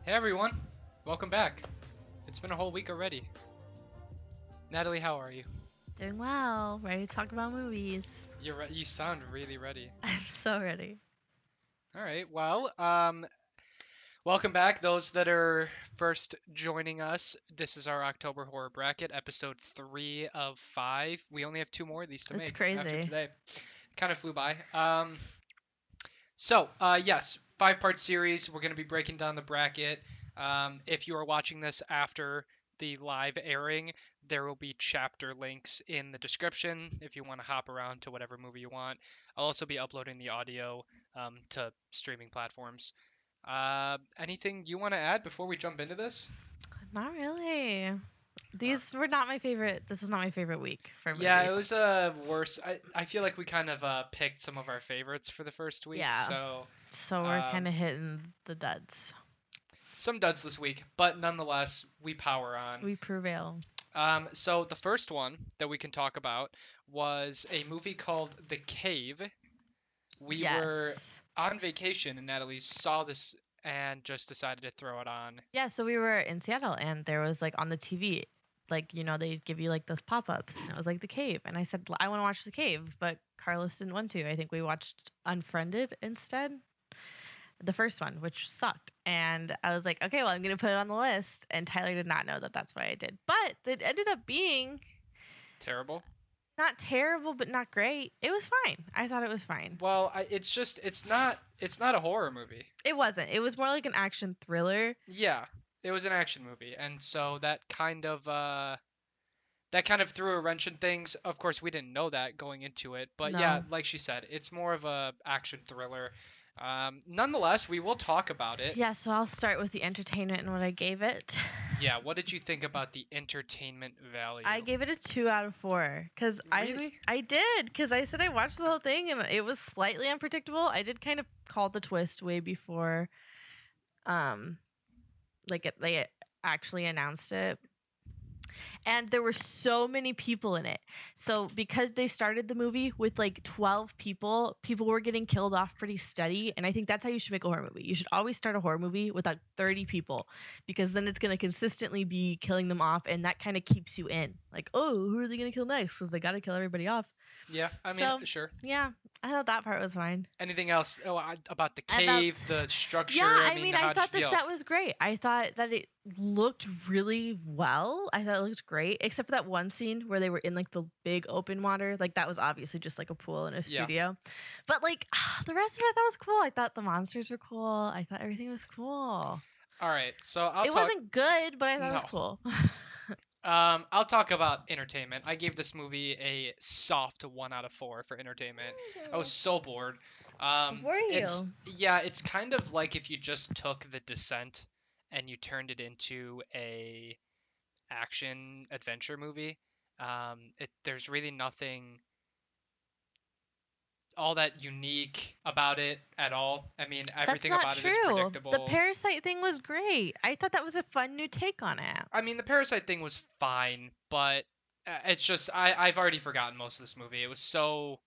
Hey everyone, welcome back. It's been a whole week already. Natalie, how are you? Doing well. Ready to talk about movies. You sound really ready. I'm so ready. All right, well, welcome back. Those that are first joining us, this is our October Horror Bracket, episode 3 of 5. We only have two more of these to It's make after crazy. today. Kind of flew by. Yes, five-part series. We're going to be breaking down the bracket. If you are watching this after the live airing, there will be chapter links in the description if you want to hop around to whatever movie you want. I'll also be uploading the audio to streaming platforms. Anything you want to add before we jump into this? Not really. Uh, These were not my favorite. This was not my favorite week for yeah, movies. it was worse. I feel like we kind of picked some of our favorites for the first week, Yeah. so So we're kind um, of hitting the duds. some duds this week, but nonetheless, we power on. We prevail. So the first one that we can talk about was a movie called The Cave. We were Yes. on vacation and Natalie saw this and just decided to throw it on. Yeah, so we were in Seattle and there was like on the TV, like, they give you like those pop ups. And it was like The Cave. And I said, I want to watch The Cave. But Carlos didn't want to. I think we watched Unfriended instead. The first one, which sucked. And I was like, okay, well, I'm going to put it on the list. And Tyler did not know that that's what I did. But it ended up being Terrible. not terrible, but not great. It was fine. I thought it was fine. Well, it's not a horror movie. It wasn't. It was more like an action thriller. Yeah, it was an action movie, and so that kind of threw a wrench in things. Of course, we didn't know that going into it, but yeah, No. like she said, it's more of a action thriller. Nonetheless, we will talk about it. Yeah, so I'll start with the entertainment and what I gave it. Yeah, what did you think about the entertainment I value? gave it a 2 out of 4 cuz Really? I did cuz I said I watched the whole thing and it was slightly unpredictable. I did kind of call the twist way before um they actually announced it. And there were so many people in it. So because they started the movie with like 12 people, people were getting killed off pretty steady, and I think that's how you should make a horror movie. You should always start a horror movie with like 30 people because then it's going to consistently be killing them off, and that kind of keeps you in. Like, oh, who are they going to kill next? Cuz they got to kill everybody off. Yeah, I mean, So, sure. yeah, I thought that part was fine. Anything else? Oh, about the About cave, the Yeah, structure. I I mean, mean, I how did thought you the feel? set was great. I thought that it looked really well. I thought it looked great, except for that one scene where they were in like the big open water. Like that was obviously just like a pool in a Yeah. studio. But like the rest of it I thought was cool. I thought the monsters were cool. I thought everything was cool. All right. So I'll It talk. wasn't good, but I thought it was No. cool. I'll talk about entertainment. I gave this movie a soft 1 out of 4 for entertainment. I was so bored. Were It's you? yeah, it's kind of like if you just took The Descent and you turned it into a action adventure movie. There's really nothing all that unique about it at all. I mean, That's everything not about it is true. The predictable. parasite thing was great. I thought that was a fun new take on it. I mean, the Parasite thing was fine, but it's just I've already forgotten most of this movie. It was so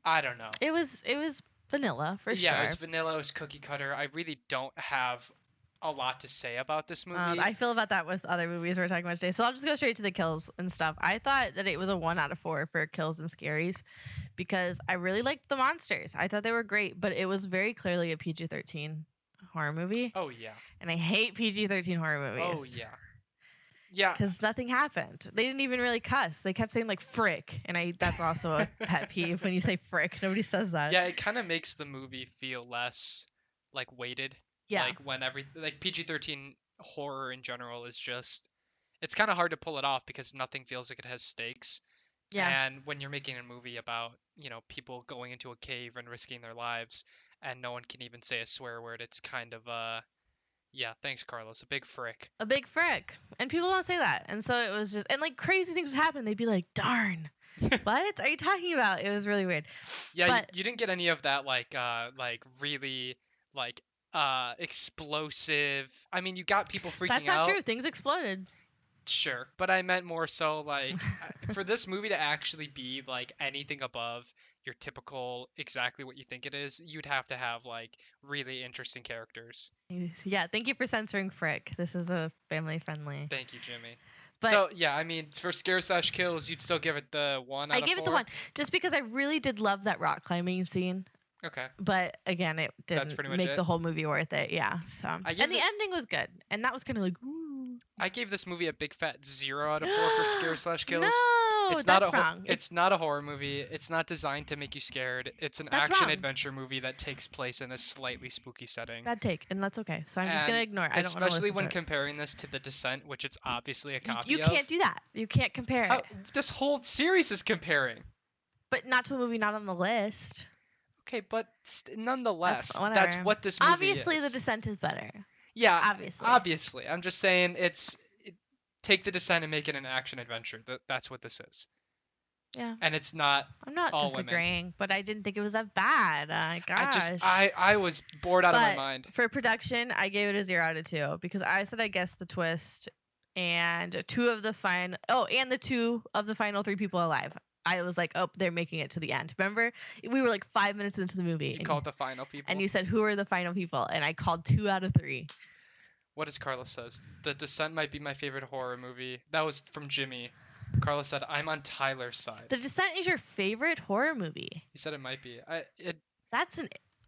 I don't know. It was vanilla for Yeah, it was sure. vanilla, it was cookie cutter. I really don't have a lot to say about this movie. I feel about that with other movies we're talking about today. So I'll just go straight to the kills and stuff. I thought that it was a 1 out of 4 for kills and scaries because I really liked the monsters. I thought they were great, but it was very clearly a PG-13 horror movie. Oh yeah. And I hate PG-13 horror Oh movies yeah. Yeah, because nothing happened. They didn't even really cuss. They kept saying like frick. And that's also a pet peeve when you say frick. Nobody says that. yeah, it kind of makes the movie feel less like weighted. Yeah. Like when every like PG-13 horror in general is just it's kind of hard to pull it off because nothing feels like it has stakes. Yeah. And when you're making a movie about, people going into a cave and risking their lives and no one can even say a swear word, it's kind of yeah, thanks Carlos, a big frick. A big frick. And people don't say that. And so it was just, and like crazy things would happen. They'd be like, darn, what are you talking about? It was really weird. Yeah, you, But you didn't get any of that like really like explosive. I mean, you got people that's freaking not out. true. Things exploded. Sure, but I meant more so like for this movie to actually be like anything above your typical exactly what you think it is, you'd have to have like really interesting characters. Yeah, thank you for censoring Frick. This is a family friendly. Thank you, Jimmy. But So yeah, I mean, for scare slash kills, you'd still give it the one I out of gave it the four. one just because I really did love that rock climbing scene. Okay, But again, it that's didn't pretty much make it. the whole movie worth it. Yeah. So, I and give the it. ending was good, and that was kind of like, ooh. I gave this movie a big fat 0 out of 4 for scare slash kills. No, that's wrong. It's not a horror movie. It's not designed to make you scared. It's an That's action wrong. adventure movie that takes place in a slightly spooky setting. Bad take, and that's okay. So I'm just gonna And ignore it. I don't want to especially listen to when it. comparing this to The Descent, which it's obviously a You copy can't of. do that. You can't compare How it. this whole series is comparing. But not to a movie not on the list. Okay, but That's nonetheless, that's whatever. what this movie Obviously, The is. Descent is better. Yeah, Obviously. obviously. I'm just saying take The Descent and make it an action adventure. That's what this is. Yeah. And it's not I'm not all women. disagreeing, but I didn't think it was that bad. Gosh. I was bored out of my But mind. for production, I gave it a 0 out of 2 because I said I guessed the twist, and the two of the final three people alive. I was like, oh, they're making it to the end. Remember, we were like 5 minutes into the movie, You called the final people. and you said who are the final people, and I called 2 out of 3. What does Carlos says? The Descent might be my favorite horror movie. That was from Jimmy. Carlos said I'm on Tyler's side. The Descent is your favorite horror movie. He said it might be. That's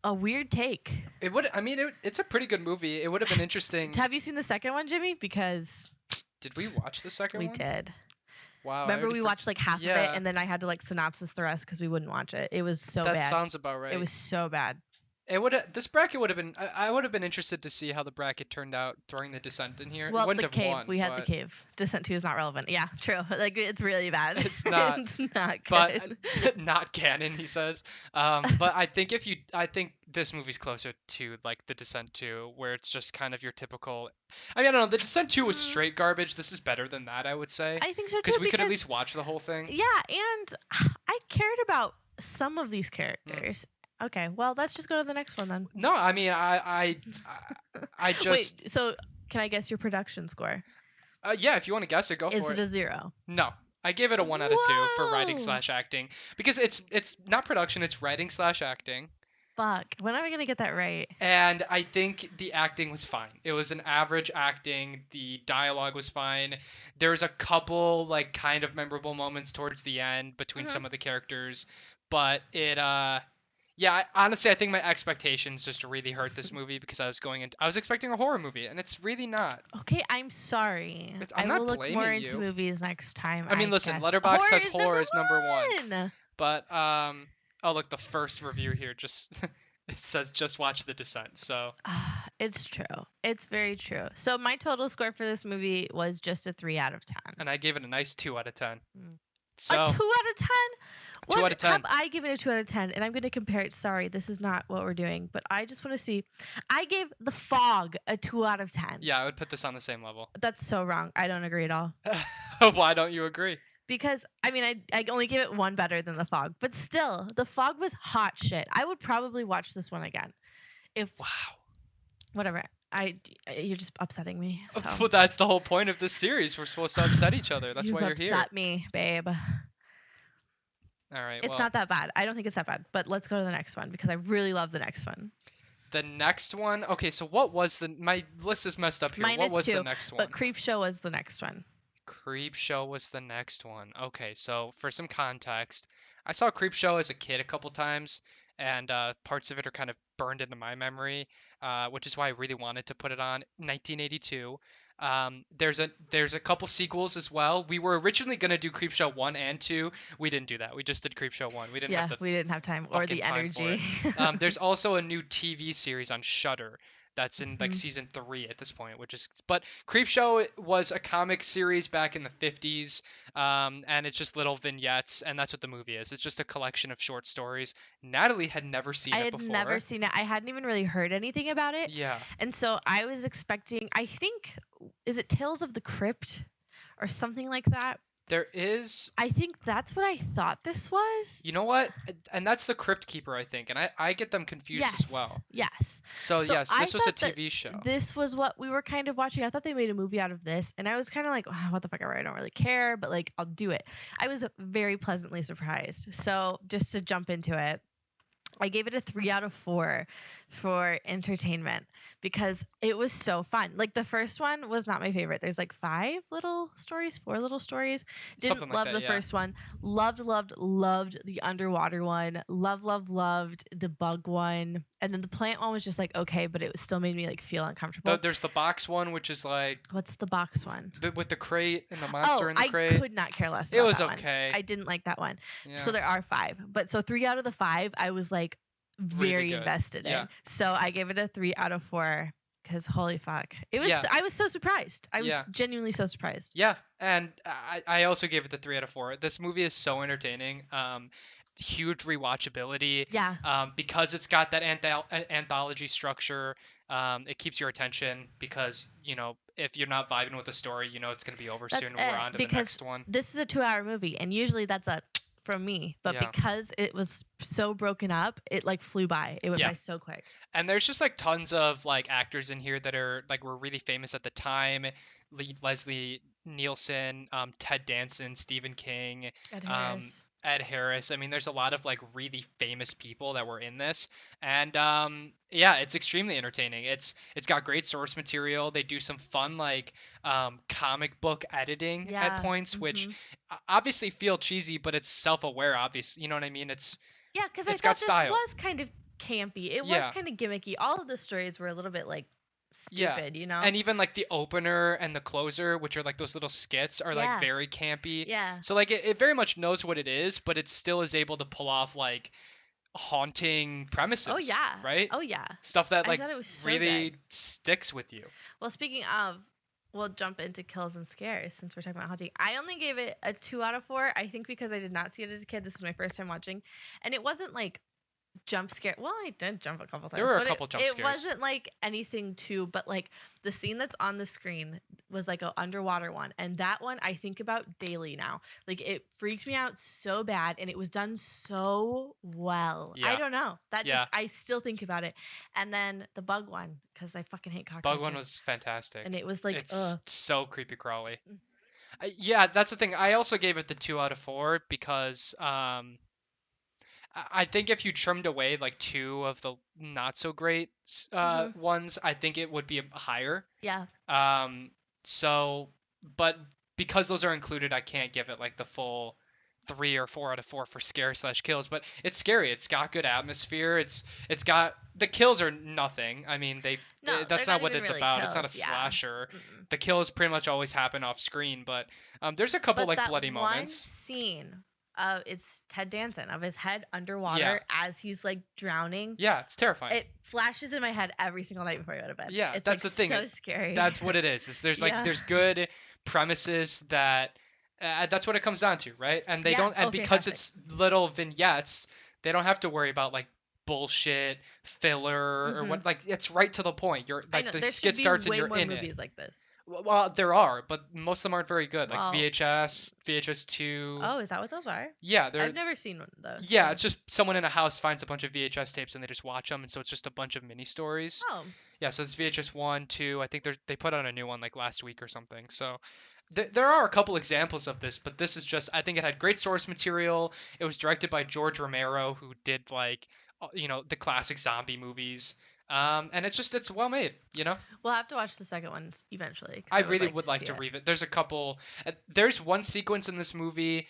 a weird take. It would. I mean, it's a pretty good movie. It would have been interesting. Have you seen the second one, Jimmy? Because Did we watch the second we one? did. Wow. Remember, we watched like half of Yeah. it, and then I had to like synopsis the rest because we wouldn't watch it. It was so That bad. sounds about right. It was so bad. It would. This bracket would have been. I would have been interested to see how the bracket turned out throwing the Descent in here. It Well, wouldn't the have cave. won. We had but, the cave. Descent 2 is not relevant. Yeah, true. Like it's really bad. It's not. It's not good. But not canon, he says. But I think I think this movie's closer to like the Descent 2, where it's just kind of your typical. I mean, I don't know. The Descent 2 was straight garbage. This is better than that, I would say, I think so too. because we could at least watch the whole thing. Yeah, and I cared about some of these characters. Okay, well, let's just go to the next one then. No, I mean, I just. Wait, so can I guess your production score? Yeah, if you want to guess it, go Is for it a 0? No, I gave it a 1 out of 2 for writing Whoa! / acting because it's not production, it's writing / acting. Fuck. When are we gonna get that right? And I think the acting was fine. It was an average acting. The dialogue was fine. There was a couple like kind of memorable moments towards the end between some of the characters, but honestly, I think my expectations just really hurt this movie because I was expecting a horror movie, and it's really not. Okay, I'm sorry. I'm I not will look more blaming into you. movies next time. I mean, listen, guess. Letterboxd Horror has is horror as number one. one. But oh look, the first review here just it says just watch The Descent. So It's true. It's very true. So my total score for this movie was just a 3 out of 10. and I gave it a nice 2 out of 10. Mm. So A 2 out of 10? 2 out of 10. Have I given a 2 out of 10? And I'm going to compare it. Sorry, this is not what we're doing, but I just want to see. I gave The Fog a 2 out of 10. Yeah, I would put this on the same level. That's so wrong. I don't agree at all. Why don't you agree? Because I mean, I only gave it one better than The Fog, but still, The Fog was hot shit. I would probably watch this one again. If Wow. whatever. You're just upsetting me. So. Well, that's the whole point of this series. We're supposed to upset each other. That's why you're here. Upset me, babe. All right. It's Well, not that bad. I don't think it's that bad. But let's go to the next one because I really love the next one. the next one. Okay, so what was my list is messed up here. Mine What is was the too, next one? But Creepshow was the next one. Creepshow was the next one. Okay, so for some context, I saw Creepshow as a kid a couple times, and parts of it are kind of burned into my memory, which is why I really wanted to put it on. 1982. There's a couple sequels as well. We were originally gonna do Creepshow 1 and 2. We didn't do that. We just did Creepshow 1. We didn't Yeah, have the we didn't have time or fucking the time for energy. there's also a new TV series on Shudder that's in like Mhm. season 3 at this point, but Creepshow was a comic series back in the 50s, and it's just little vignettes, and that's what the movie is. It's just a collection of short stories. Natalie had never seen I it had before. never seen it. I hadn't even really heard anything about it. Yeah. And so I was expecting, I think, is it Tales of the Crypt or something like that? There is, I think that's what I thought this was. you know what? And that's the Crypt Keeper, I think. And I get them confused as Yes, well. yes. So So yes, I this was a thought that TV show. this was what we were kind of watching. I thought they made a movie out of this, and I was kind of like, "Oh, what the fuck, I don't really care, but like, I'll do it." I was very pleasantly surprised. So just to jump into it, I gave it a 3 out of 4 for entertainment because it was so fun. Like the first one was not my favorite. There's like 5 little stories, 4 little stories. Something Didn't like love that, the yeah. first one. Loved, loved, loved the underwater one. Loved the bug one. And then the plant one was just like okay, but it still made me like feel uncomfortable. There's the box one, which is like What's the box one? with the crate and the monster Oh, in the I crate. could not care less It about was that one. okay. I didn't like that one. So Yeah, there are 5. But so 3 out of the 5 I was like really very good. invested Yeah, in. So I gave it a 3 out of 4 cuz holy fuck. yeah, I was so surprised. I was yeah. genuinely so surprised. Yeah, and I also gave it the 3 out of 4. This movie is so entertaining. Huge rewatchability. Yeah, Because it's got that anthology structure. It keeps your attention because if you're not vibing with the story, it's gonna be over that's soon. We're it on to the because next one. this is a 2-hour movie and usually that's a from me, but Yeah, because it was so broken up, it like flew by. It went yeah. by so quick. And there's just like tons of like actors in here that are like were really famous at the time. Leslie Nielsen, Ted Danson, Stephen King, Ed um, Harris. Ed Harris. I mean, there's a lot of like really famous people that were in this, and yeah, it's extremely entertaining. It's got great source material. They do some fun like comic book editing at Yeah. points, which Mhm. obviously feel cheesy, but it's self-aware. Obviously, you know what I mean? Yeah, because I It's got thought this style. was kind of campy. It was Yeah. kind of gimmicky. All of the stories were a little bit like Yeah. stupid, you know? And even like the opener and the closer, which are like those little skits, are like Yeah, very campy. yeah. So like it very much knows what it is, but it still is able to pull off like haunting Oh premises, yeah. right? Oh yeah. Stuff that I like thought it was so good. really sticks with you. Well, speaking of, we'll jump into kills and scares since we're talking about haunting. I only gave it a 2 out of 4. I think because I did not see it as a kid. This was my first time watching, and it wasn't like jump scare. Well, I did jump a couple There times, were a but it couple jump it scares. wasn't like anything too. But like the scene that's on the screen was like a underwater one, and that one I think about daily now. Like it freaked me out so bad, and it was done so well. I Yeah. don't know. That just Yeah. I still think about it. And then the bug one because I fucking hate Bug one cockroaches, was fantastic. and it was like It's so creepy crawly. mm, Yeah, that's the thing. I also gave it the 2 out of 4 because I think if you trimmed away like two of the not so great mhm, ones, I think it would be higher. yeah. Um, so, but because those are included, I can't give it like the full 3 or 4 out of 4 for scare slash kills. But it's scary. It's got good atmosphere. It's got the kills are nothing. I mean, No, they're that's not not what even it's really about. It's not a kills. Yeah. slasher. Mm-mm. The kills pretty much always happen off screen, but there's a couple But like that bloody one moments. scene it's Ted Danson of his head Yeah, underwater as he's like drowning. yeah, it's terrifying. It flashes in my head every single night before I go to bed. Yeah, It's that's like the thing. so scary. That's what it is. There's like Yeah. there's good premises that that's what it comes down to, right? And they Yeah. don't and Oh, because fantastic. it's little vignettes, they don't have to worry about like bullshit filler or Mhm. what like it's right to the point. You're I like know the there skit should be starts and way you're more in it. movies like this. Well, there are, but most of them aren't very good. Like Well, VHS, VHS 2. oh, is that what those are? Yeah, I've they're never seen one of those. yeah, So. it's just someone in a house finds a bunch of VHS tapes and they just watch them, and so it's just a bunch of mini stories. Oh, Yeah, so it's VHS 1, 2. I think they put out a new one like last week or something. So there are a couple examples of this, but this is just I think it had great source material. It was directed by George Romero, who did like the classic zombie movies. And it's well made. we'll have to watch the second one eventually because I I would really like would to like see to it. read it. There's a couple. There's one sequence in this movie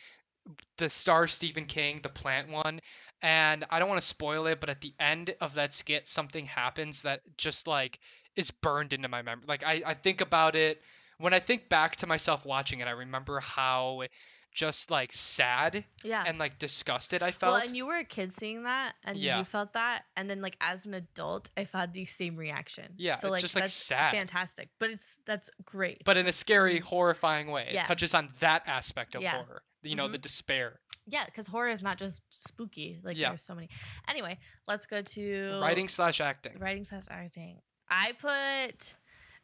the star Stephen King, the plant one, and I don't want to spoil it, but at the end of that skit, something happens that just like is burned into my memory. Like I think about it when I think back to myself watching it, I remember how just like sad Yeah. and like disgusted I Well, felt. and you were a kid seeing that, and Yeah, you felt that, and then like as an adult, I've had the same reaction. yeah, So it's like just like that's sad, fantastic, but that's great. but in a scary, Mm, horrifying way. It yeah, touches on that aspect of yeah, horror. The mhm, despair. yeah, because horror is not just spooky. Like Yeah, there's so many. Anyway, let's go to writing slash acting. writing slash acting. I put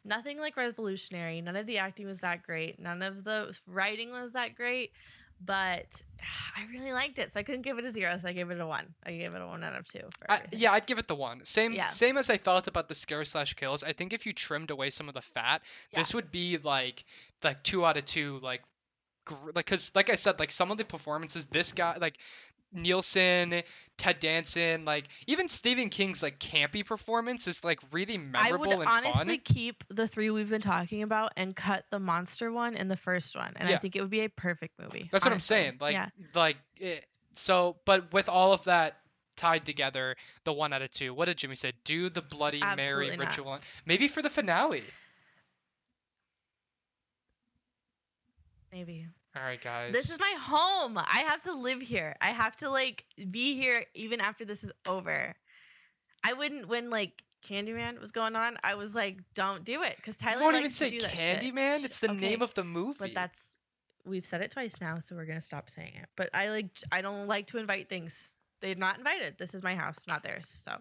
Nothing like revolutionary. None of the acting was that great. None of the writing was that great. But I really liked it, so I couldn't give it a 0. So I gave it a 1. I gave it a 1 out of 2 for everything. Yeah, I'd give it the 1. Same Yeah, same as I felt about the scare slash kills. I think if you trimmed away some of the fat, yeah. this would be like 2 out of 2, like, cuz like I said, like some of the performances, this guy, like Nielsen, Ted Danson, like even Stephen King's like campy performance is like really I would memorable and honestly fun. keep the 3 we've been talking about and cut the monster one in the first one, and I Yeah, think it would be a perfect movie. that's what I'm Honestly, saying. Like yeah, like it, so but with all of that tied together, the 1 out of 2. What did Jimmy say? Do the Bloody Mary absolutely not. ritual maybe for the finale. Maybe. All right, This is guys. my home. I have to live here. I have to like be here even after this is over. I wouldn't when like Candyman was going on. I was like, don't do it because You Tyler won't even likes to say do that shit. Candyman. It's the name Okay, of the but movie. that's we've said it twice now, so we're gonna stop saying it. But I don't like to invite things. They're not invited. This is my house, not theirs. So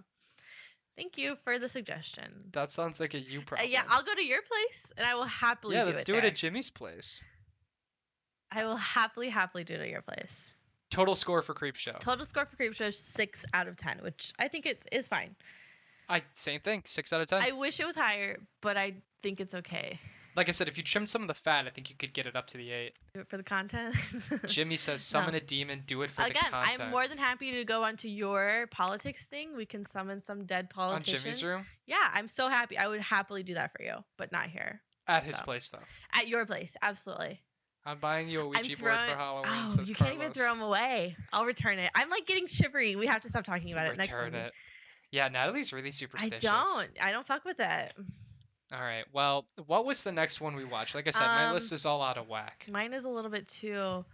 thank you for the suggestion. That sounds like a you Yeah, problem. I'll go to your place and I will happily Yeah, do let's it do it at there. Jimmy's place. I will happily do it at your place. Total score for Creepshow. Total score for Creepshow is 6 out of 10, which I think it is fine. I same thing, 6 out of 10. I wish it was higher, but I think it's okay. Like I said, if you trimmed some of the fat, I think you could get it up to the 8. Do it for the content. Jimmy says, No. summon a demon, do it for the Again, I'm content. more than happy to go onto your politics thing. We can summon some dead On Jimmy's politician. room? Yeah, I'm so happy. I would happily do that for you, but not here. At his So. place, though. At your place, absolutely. I'm buying you a I'm Ouija board throwing. for Halloween, Oh, says you can't even Carlos. throw them away. I'll return it. I'm like getting shivery. We have to stop talking about it next Return movie. it. Yeah, Natalie's really I superstitious. don't. I don't fuck with it. All right. Well, what was the next one we watched? Like I said, my Um, list is all out of whack. mine is a little bit too.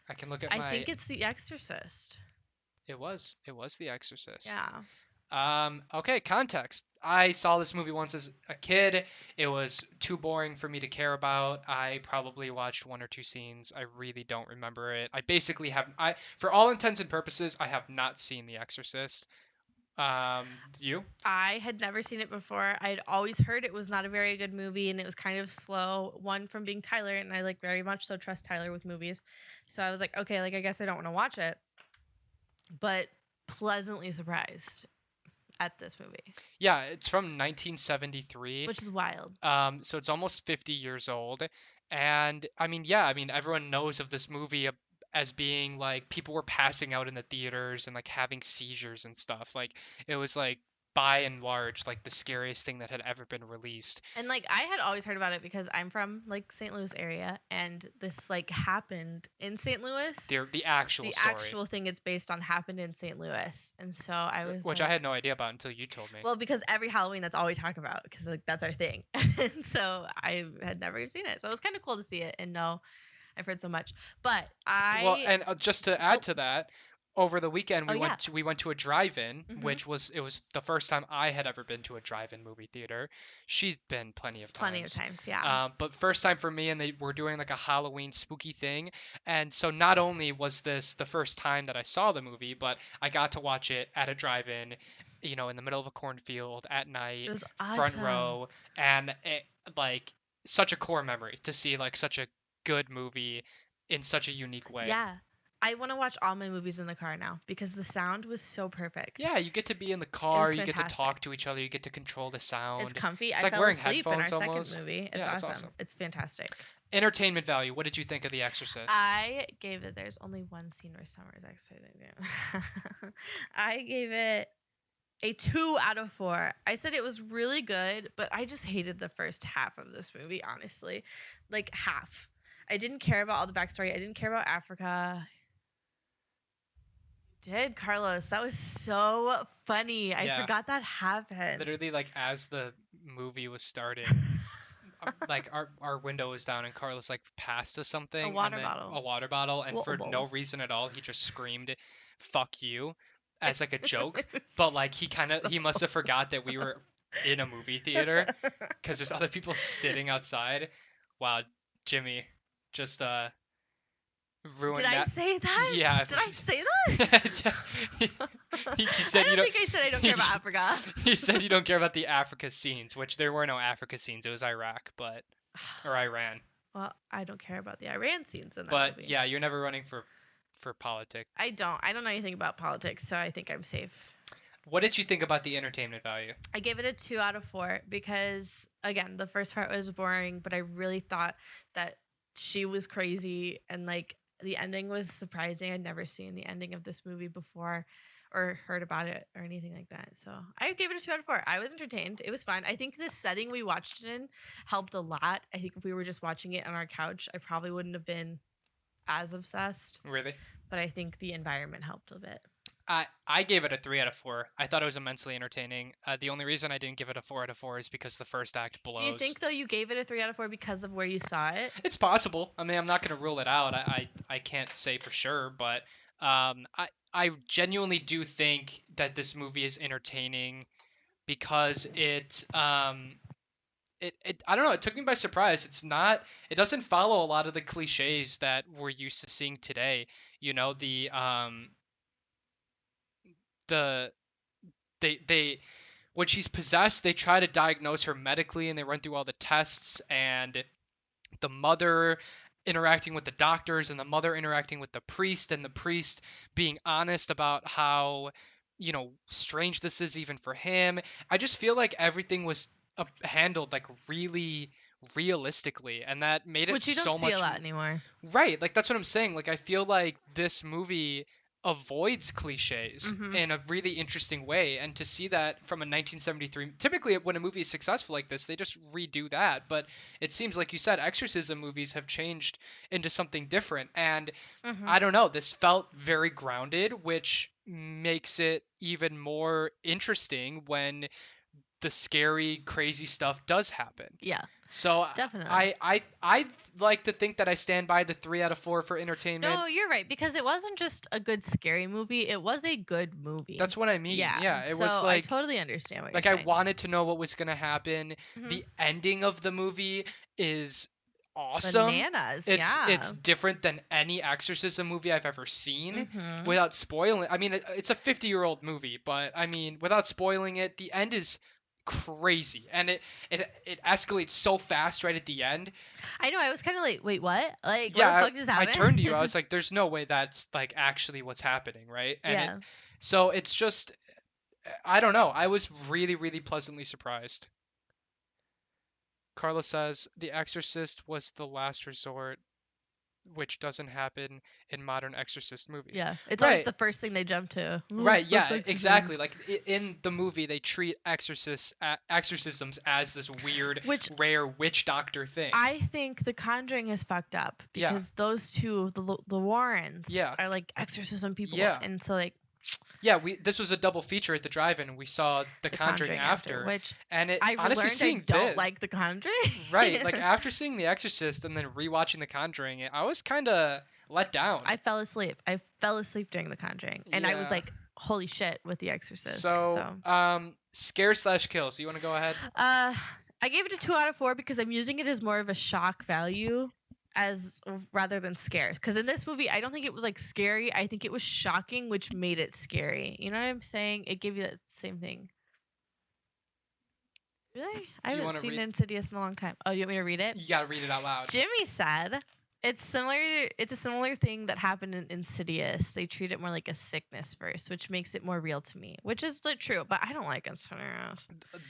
I can look at I my. think it's The Exorcist. It was The Exorcist. Yeah. Okay, context. I saw this movie once as a kid. It was too boring for me to care about. I probably watched 1 or 2 scenes. I really don't remember it. I basically for all intents and purposes, I have not seen The Exorcist. You? I had never seen it before. I'd always heard it was not a very good movie and it was kind of slow. One from being Tyler, and I like very much so trust Tyler with movies. So I was like, okay, like I guess I don't want to watch it. But pleasantly surprised at this movie, Yeah, it's from 1973. which is wild. So it's almost 50 years old. And I mean, yeah, I mean, everyone knows of this movie as being like people were passing out in the theaters and like having seizures and stuff. Like it was like by and large like the scariest thing that had ever been released. And like I had always heard about it because I'm from like St. Louis area and this like happened in St. Louis. The actual The story, actual thing it's based on happened in St. Louis. And so I was which like, I had no idea about until you told me. well, because every Halloween that's all we talk about because like that's our thing. And so I had never seen it. So it was kind of cool to see it and know I've heard so much. But Well, I and just to add to that, over the weekend oh yeah. we went to a drive-in, Hmm. which was the first time I had ever been to a drive-in movie theater. She's been plenty of Plenty of times. times, yeah. But first time for me, and they were doing like a Halloween spooky thing. And so not only was this the first time that I saw the movie, but I got to watch it at a drive-in, in the middle of a cornfield at It night, was front awesome. row, and like such a core memory to see like such a good movie in such a unique way. Yeah. I want to watch all my movies in the car now because the sound was so perfect. Yeah, you get to be in the It car, was you get to fantastic. talk to each other, you get to control the It's sound. comfy. It's I like fell wearing asleep in our headphones second almost. movie. It's Yeah, it's awesome. awesome. It's fantastic. Entertainment value. What did you think of The Exorcist? I gave it, there's only one scene where Summer is excited. I gave it a 2 out of 4. I said it was really good, but I just hated the first half of this movie, honestly. Like, half. I didn't care about all the backstory. I didn't care about Africa. Did Carlos? That was so funny. I Yeah, forgot that happened. literally like as the movie was starting, like our window was down and Carlos like passed us A something and water then bottle. a water bottle and Well, a for no bowl. reason at all he just screamed fuck you as like a joke, It but like he kind of was he must have forgot that we were in a movie theater so because there's other people sitting outside. Wow, Jimmy, just Did ruined I that. say that? Yeah. Did I say he that? said I you don't don't. think I said I don't care about Africa. He said you don't care about the Africa scenes, which there were no Africa scenes. It was Iraq, or Iran. Well, I don't care about the Iran scenes in that But movie. yeah, you're never running for politics. I don't. I don't know anything about politics, so I think I'm safe. What did you think about the entertainment value? I gave it a 2 out of 4 because, again, the first part was boring, but I really thought that she was crazy and like the ending was surprising. I'd never seen the ending of this movie before or heard about it or anything like that. So I gave it a 2 out of 4. I was entertained. It was fun. I think the setting we watched it in helped a lot. I think if we were just watching it on our couch, I probably wouldn't have been as obsessed, Really? but I think the environment helped a bit. I gave it a 3 out of 4. I thought it was immensely entertaining. The only reason I didn't give it a 4 out of 4 is because the first act Do you blows. think though you gave it a 3 out of 4 because of where you saw it? It's possible. I mean, I'm not gonna rule it out. I can't say for sure, but I genuinely do think that this movie is entertaining because it I don't know, it took me by surprise. It doesn't follow a lot of the cliches that we're used to seeing today. You know, the they when she's possessed, they try to diagnose her medically and they run through all the tests, and the mother interacting with the doctors and the mother interacting with the priest, and the priest being honest about how, strange this is even for him. I just feel like everything was handled like really realistically, and that made it Which you don't so see a much lot anymore. right. Like that's what I'm saying. Like I feel like this movie avoids cliches Mhm. in a really interesting way, and to see that from a 1973, typically when a movie is successful like this, they just redo that. But it seems like you said, exorcism movies have changed into something different, and Mhm. I don't know, this felt very grounded, which makes it even more interesting when the scary, crazy stuff does happen. Yeah, So definitely. I like to think that I stand by the 3 out of 4 for entertainment. No, you're right because it wasn't just a good scary movie, it was a good movie. That's what I mean. Yeah. Yeah, it was So I totally understand what you're like I saying. wanted to know what was gonna happen. Mhm. The ending of the movie is awesome. Bananas, It's yeah. different than any exorcism movie I've ever seen. Mhm. Without spoiling, I mean it's a 50-year-old movie, but I mean without spoiling it, the end is crazy, and it escalates so fast right at the end. I know I was kind of like, "Wait, what? Like what Yeah, the fuck just I turned to you. I happened?" was like, "There's no way that's like actually what's happening, right?" Yeah. So it's just, I don't know. I was really, really pleasantly surprised. Carla says The Exorcist was the last resort, which doesn't happen in modern Exorcist movies. Yeah. It's always Right, the first thing they jump to. Oh, right, that's yeah, exorcism. exactly. Like in the movie, they treat exorcisms as this weird, Which rare witch doctor thing. I think The Conjuring is fucked up Yeah, because those two, the Warrens, yeah, are like exorcism people, yeah. and so like Yeah, we this was a double feature at the drive-in, and we saw The The Conjuring Conjuring after, after, which and it I honestly learned I seeing don't this like The Conjuring. right, like after seeing The Exorcist and then rewatching The Conjuring, I was kind of let down. I fell asleep. I fell asleep during The Conjuring, and I was Yeah. like, "Holy shit!" with The Exorcist. So, So, scare slash kill. So you want to go ahead? uh, I gave it a 2 out of 4 because I'm using it as more of a shock value as rather than scare. Because in this movie, I don't think it was like scary. I think it was shocking, which made it scary. You know what I'm saying? It gave you that same thing. Really? I Do you haven't want to seen read? Insidious in a long time. Oh, you want me to read it? You gotta read it out loud. Jimmy said it's similar. It's a similar thing that happened in Insidious. They treat it more like a sickness first, which makes it more real to me, which is like, true. But I don't like Insidious.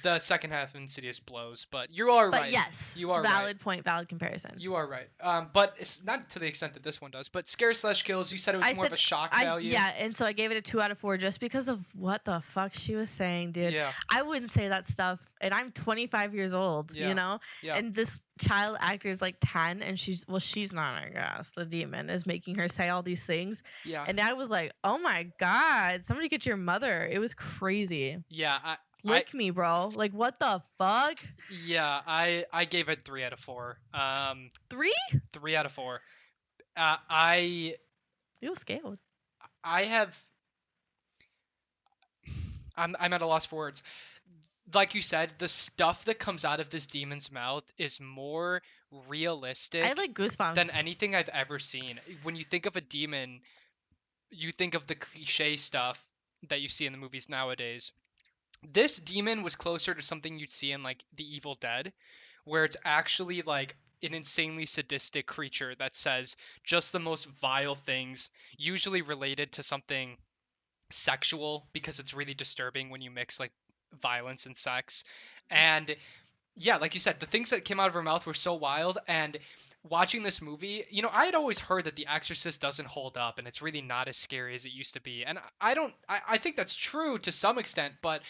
The second half of Insidious blows, but you are But right. yes, You are right. valid point, valid comparison. You are right. But it's not to the extent that this one does. But scare slash kills. You said it was I more of a said shock I value. yeah, and so I gave it a 2 out of 4 just because of what the fuck she was saying, dude. Yeah. I wouldn't say that stuff, and I'm 25 years old, Yeah. Yeah. and this child actor is like 10, and she's not, I guess. The demon is making her say all these things, Yeah. and I was like, oh my god, somebody get your mother. It was crazy. Yeah. Lick me, bro. Like what the fuck? Yeah. I gave it 3 out of 4. 3? 3 out of 4. I You scared. I have I'm at a loss for words. Like you said, the stuff that comes out of this demon's mouth is more I realistic have like goosebumps. than anything I've ever seen. When you think of a demon, you think of the cliche stuff that you see in the movies nowadays. This demon was closer to something you'd see in like The Evil Dead, where it's actually like an insanely sadistic creature that says just the most vile things, usually related to something sexual because it's really disturbing when you mix like violence and sex. And yeah, like you said, the things that came out of her mouth were so wild. And watching this movie, I had always heard that The Exorcist doesn't hold up and it's really not as scary as it used to be. And I don't, I think that's true to some extent, but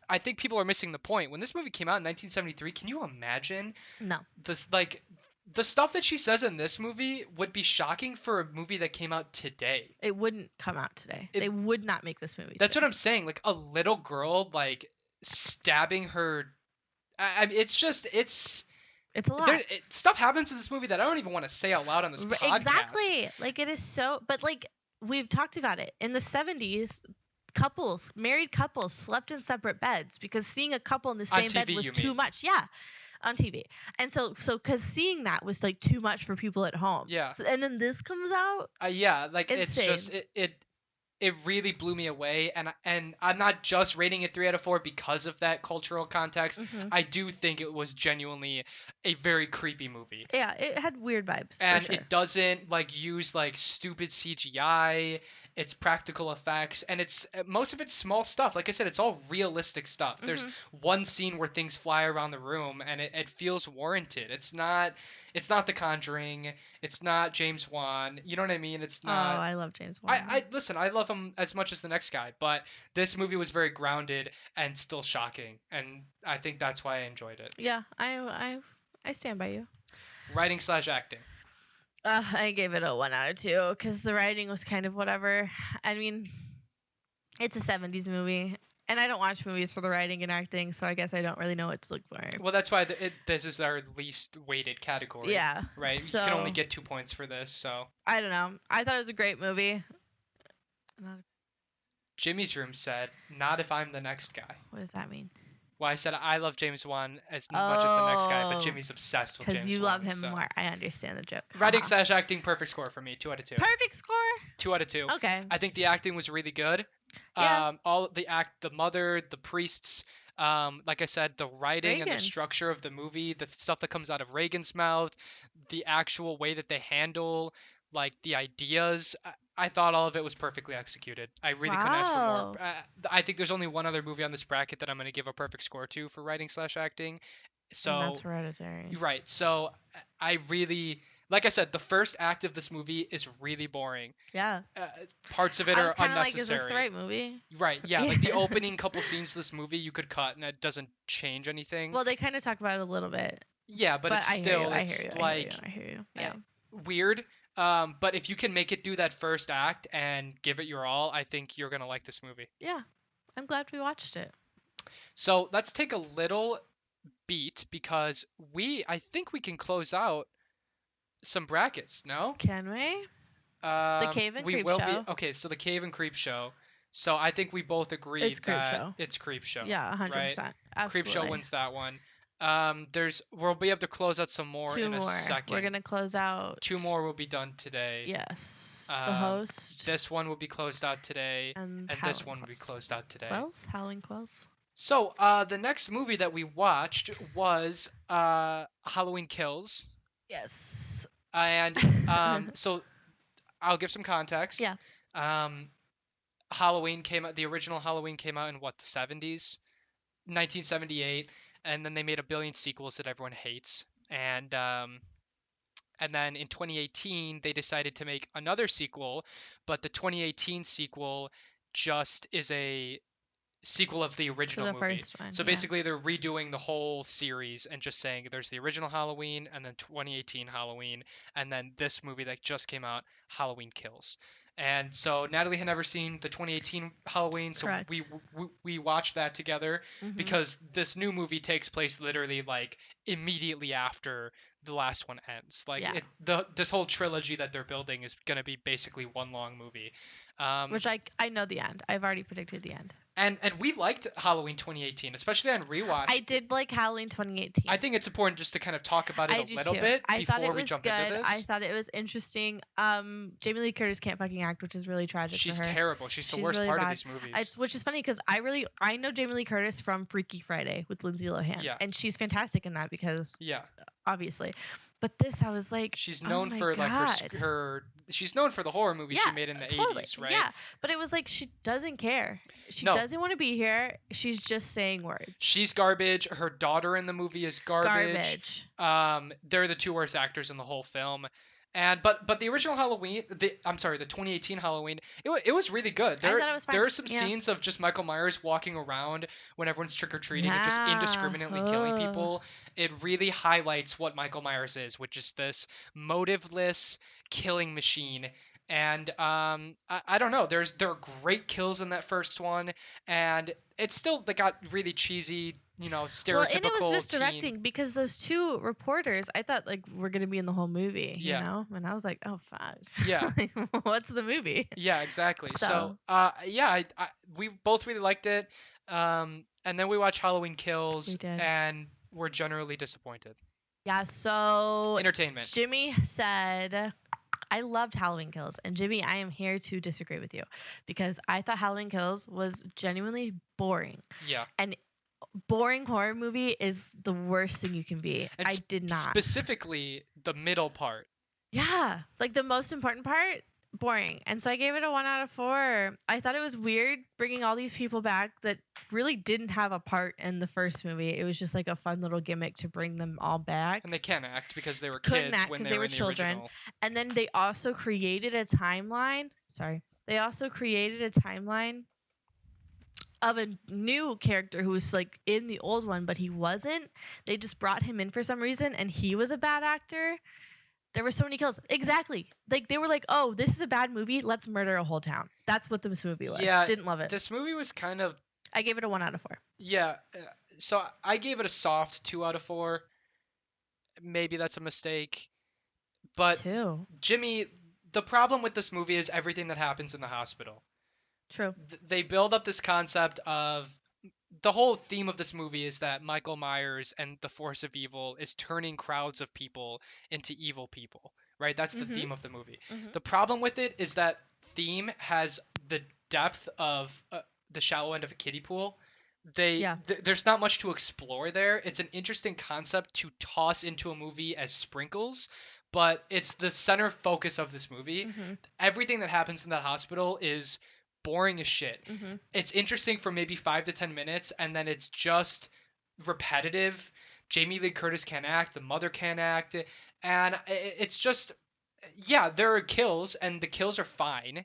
I think people are missing the point. When this movie came out in 1973, can you imagine No, this, like, the stuff that she says in this movie would be shocking for a movie that came out today. it wouldn't come out today. It, They would not make this movie that's what today. I'm saying. Like a little girl, like stabbing her. I mean, It's a there lot. stuff happens in this movie that I don't even want to say out loud on this podcast. Exactly. Like it is so, but like we've talked about it in the 70s, couples, married couples slept in separate beds because seeing a couple in the On same bed TV, was you too mean? much. Yeah, on TV. And so cuz seeing that was like too much for people at home. Yeah. And then this comes out, Yeah, like it's just insane. it really blew me away, and I'm not just rating it 3 out of 4 because of that cultural context. Mhm. I do think it was genuinely a very creepy movie. Yeah, it had weird vibes for And sure. it doesn't like use like stupid CGI. It's practical effects, and it's most of it's small stuff. Like I said, it's all realistic stuff. There's Mhm. one scene where things fly around the room, and it feels warranted. It's not The Conjuring. It's not James Wan. You know what I mean? It's Oh, not. I love James I Wan. listen. I love him as much as the next guy, but this movie was very grounded and still shocking, and I think that's why I enjoyed it. Yeah, I stand by you. Writing/acting. I gave it a 1 out of 2 because the writing was kind of whatever. I mean, it's a 70s movie, and I don't watch movies for the writing and acting, so I guess I don't really know what to look for. Well, that's why this is our least weighted category, Yeah, right? You can only so get 2 points for this. So I don't know. I thought it was a great movie. Not- Jimmy's Room said, "Not if I'm the next guy." What does that mean? Well, I said I love James Wan as much as the next guy, but Oh, Jimmy's obsessed with because James you love Wan. him So more. I understand the joke. writing Haha. slash acting, perfect score for me. 2 out of 2. Perfect score. 2 out of 2. Okay. I think the acting was really good. Yeah. All the mother, the priests, like I said, the writing and the Reagan. structure of the movie, the stuff that comes out of Reagan's mouth, the actual way that they handle like the ideas. I thought all of it was perfectly executed. I really couldn't ask for more. Wow. I think there's only one other movie on this bracket that I'm going to give a perfect score to for writing slash acting. And that's So Hereditary. you're right. So I really, like I said, the first act of this movie is really boring. Yeah. Uh, Parts of it I are was kind of like, is this the unnecessary. right movie? Right, yeah, Yeah. like the opening couple scenes of this movie you could cut and it doesn't change anything. Well, they kind of talk about it a little bit, Yeah, but but it's I hear you. still, I hear it's you. I hear you. like I hear you. uh, Yeah. weird. But if you can make it through that first act and give it your all, I think you're gonna like this movie. Yeah. I'm glad we watched it. So let's take a little beat because I think we can close out some brackets, no? Can we? The Cave and We Creep will be Show. okay. So the Cave and Creep Show. So I think we both agree It's Creep that Show. it's Creep Show, Yeah, right? 100%. Creep Show Absolutely. wins that one. We'll be able to close out some more Two in a more. second. We're going to close out. 2 more will be done today. Yes. The Um, host. this one will be closed out today, And and this Halloween one will be Quells. closed out today. Quells? Halloween Quells? So the next movie that we watched was Halloween Kills, Yes. and so I'll give some context. Yeah. Um, the original Halloween came out in what, the 70s? 1978, and then they made a billion sequels that everyone hates. And then in 2018 they decided to make another sequel, but the 2018 sequel just is a sequel of the To original the movie. first one. So Yeah. basically they're redoing the whole series and just saying there's the original Halloween and then 2018 Halloween and then this movie that just came out, Halloween Kills. And so Natalie had never seen the 2018 Halloween, so Correct. we watched that together Mhm. because this new movie takes place literally like immediately after the last one ends. Like Yeah. this whole trilogy that they're building is going to be basically one long movie. Which I know the end. I've already predicted the end. And we liked Halloween 2018, especially on I rewatch. did like Halloween I 2018. think it's important just to kind of talk about it I a do little too. bit I thought before it we was jump into good. I this. thought it was interesting. Jamie Lee Curtis can't fucking act, which is really tragic for She's her. terrible. She's the She's worst really part of bad. these movies. It's which is funny because I know Jamie Lee Curtis from Freaky Friday with Lindsay Lohan, Yeah. and she's fantastic in that because Yeah. obviously. But this, I was like, She's oh known my for like god. her she's known for the horror movies she Yeah, made in the totally. 80s, right? Yeah, but it was like she doesn't care. She No. doesn't want to be here. She's just saying words. She's garbage. Her daughter in the movie is garbage. Garbage. They're the two worst actors in the whole film. And but the original Halloween, the 2018 Halloween, it was really good. I There thought it was there fine. are some Yeah. scenes of just Michael Myers walking around when everyone's trick or treating and just Yeah. indiscriminately killing Oh. people. It really highlights what Michael Myers is, which is this motiveless killing machine. And I don't know. There are great kills in that first one, and it's still they got really cheesy, Well, and it was stereotypical teen. misdirecting because those two reporters, I thought like were gonna be in the whole movie, Yeah, and I was like, oh fuck, yeah, like, what's the movie? yeah, exactly. So, So yeah, we both really liked it. And then we watched Halloween Kills, we did. and we're generally disappointed. Yeah. So Entertainment. Jimmy said, I loved Halloween Kills, and Jimmy, I am here to disagree with you because I thought Halloween Kills was genuinely boring. Yeah. And boring horror movie is the worst thing you can be. And I did not. specifically the middle part. Yeah, like the most important part, boring. And so I gave it a 1 out of 4. I thought it was weird bringing all these people back that really didn't have a part in the first movie. It was just like a fun little gimmick to bring them all back. And they can't act because they were Couldn't kids act when 'cause they they were were in the children. original. And then they also created a timeline. Sorry. They also created a timeline of a new character who was like in the old one, but he wasn't. They just brought him in for some reason, and he was a bad actor. There were so many kills. Exactly. Like they were like, "Oh, this is a bad movie. Let's murder a whole town." That's what this movie was. Yeah, Didn't love it. this movie was kind of I gave it a 1 out of 4. yeah. So I gave it a soft 2 out of 4. Maybe that's a mistake, but 2. Jimmy, the problem with this movie is everything that happens in the hospital. True. They build up this concept of the whole theme of this movie is that Michael Myers and the force of evil is turning crowds of people into evil people, right? That's the Mhm. theme of the movie. Mhm. The problem with it is that theme has the depth of the shallow end of a kiddie pool. Yeah. There's not much to explore there. It's an interesting concept to toss into a movie as sprinkles, but it's the center focus of this movie. Mhm. Everything that happens in that hospital is boring as shit. Mhm. It's interesting for maybe 5 to 10 minutes, and then it's just repetitive. Jamie Lee Curtis can't act, the mother can't act, and it's just, yeah, there are kills, and the kills are fine,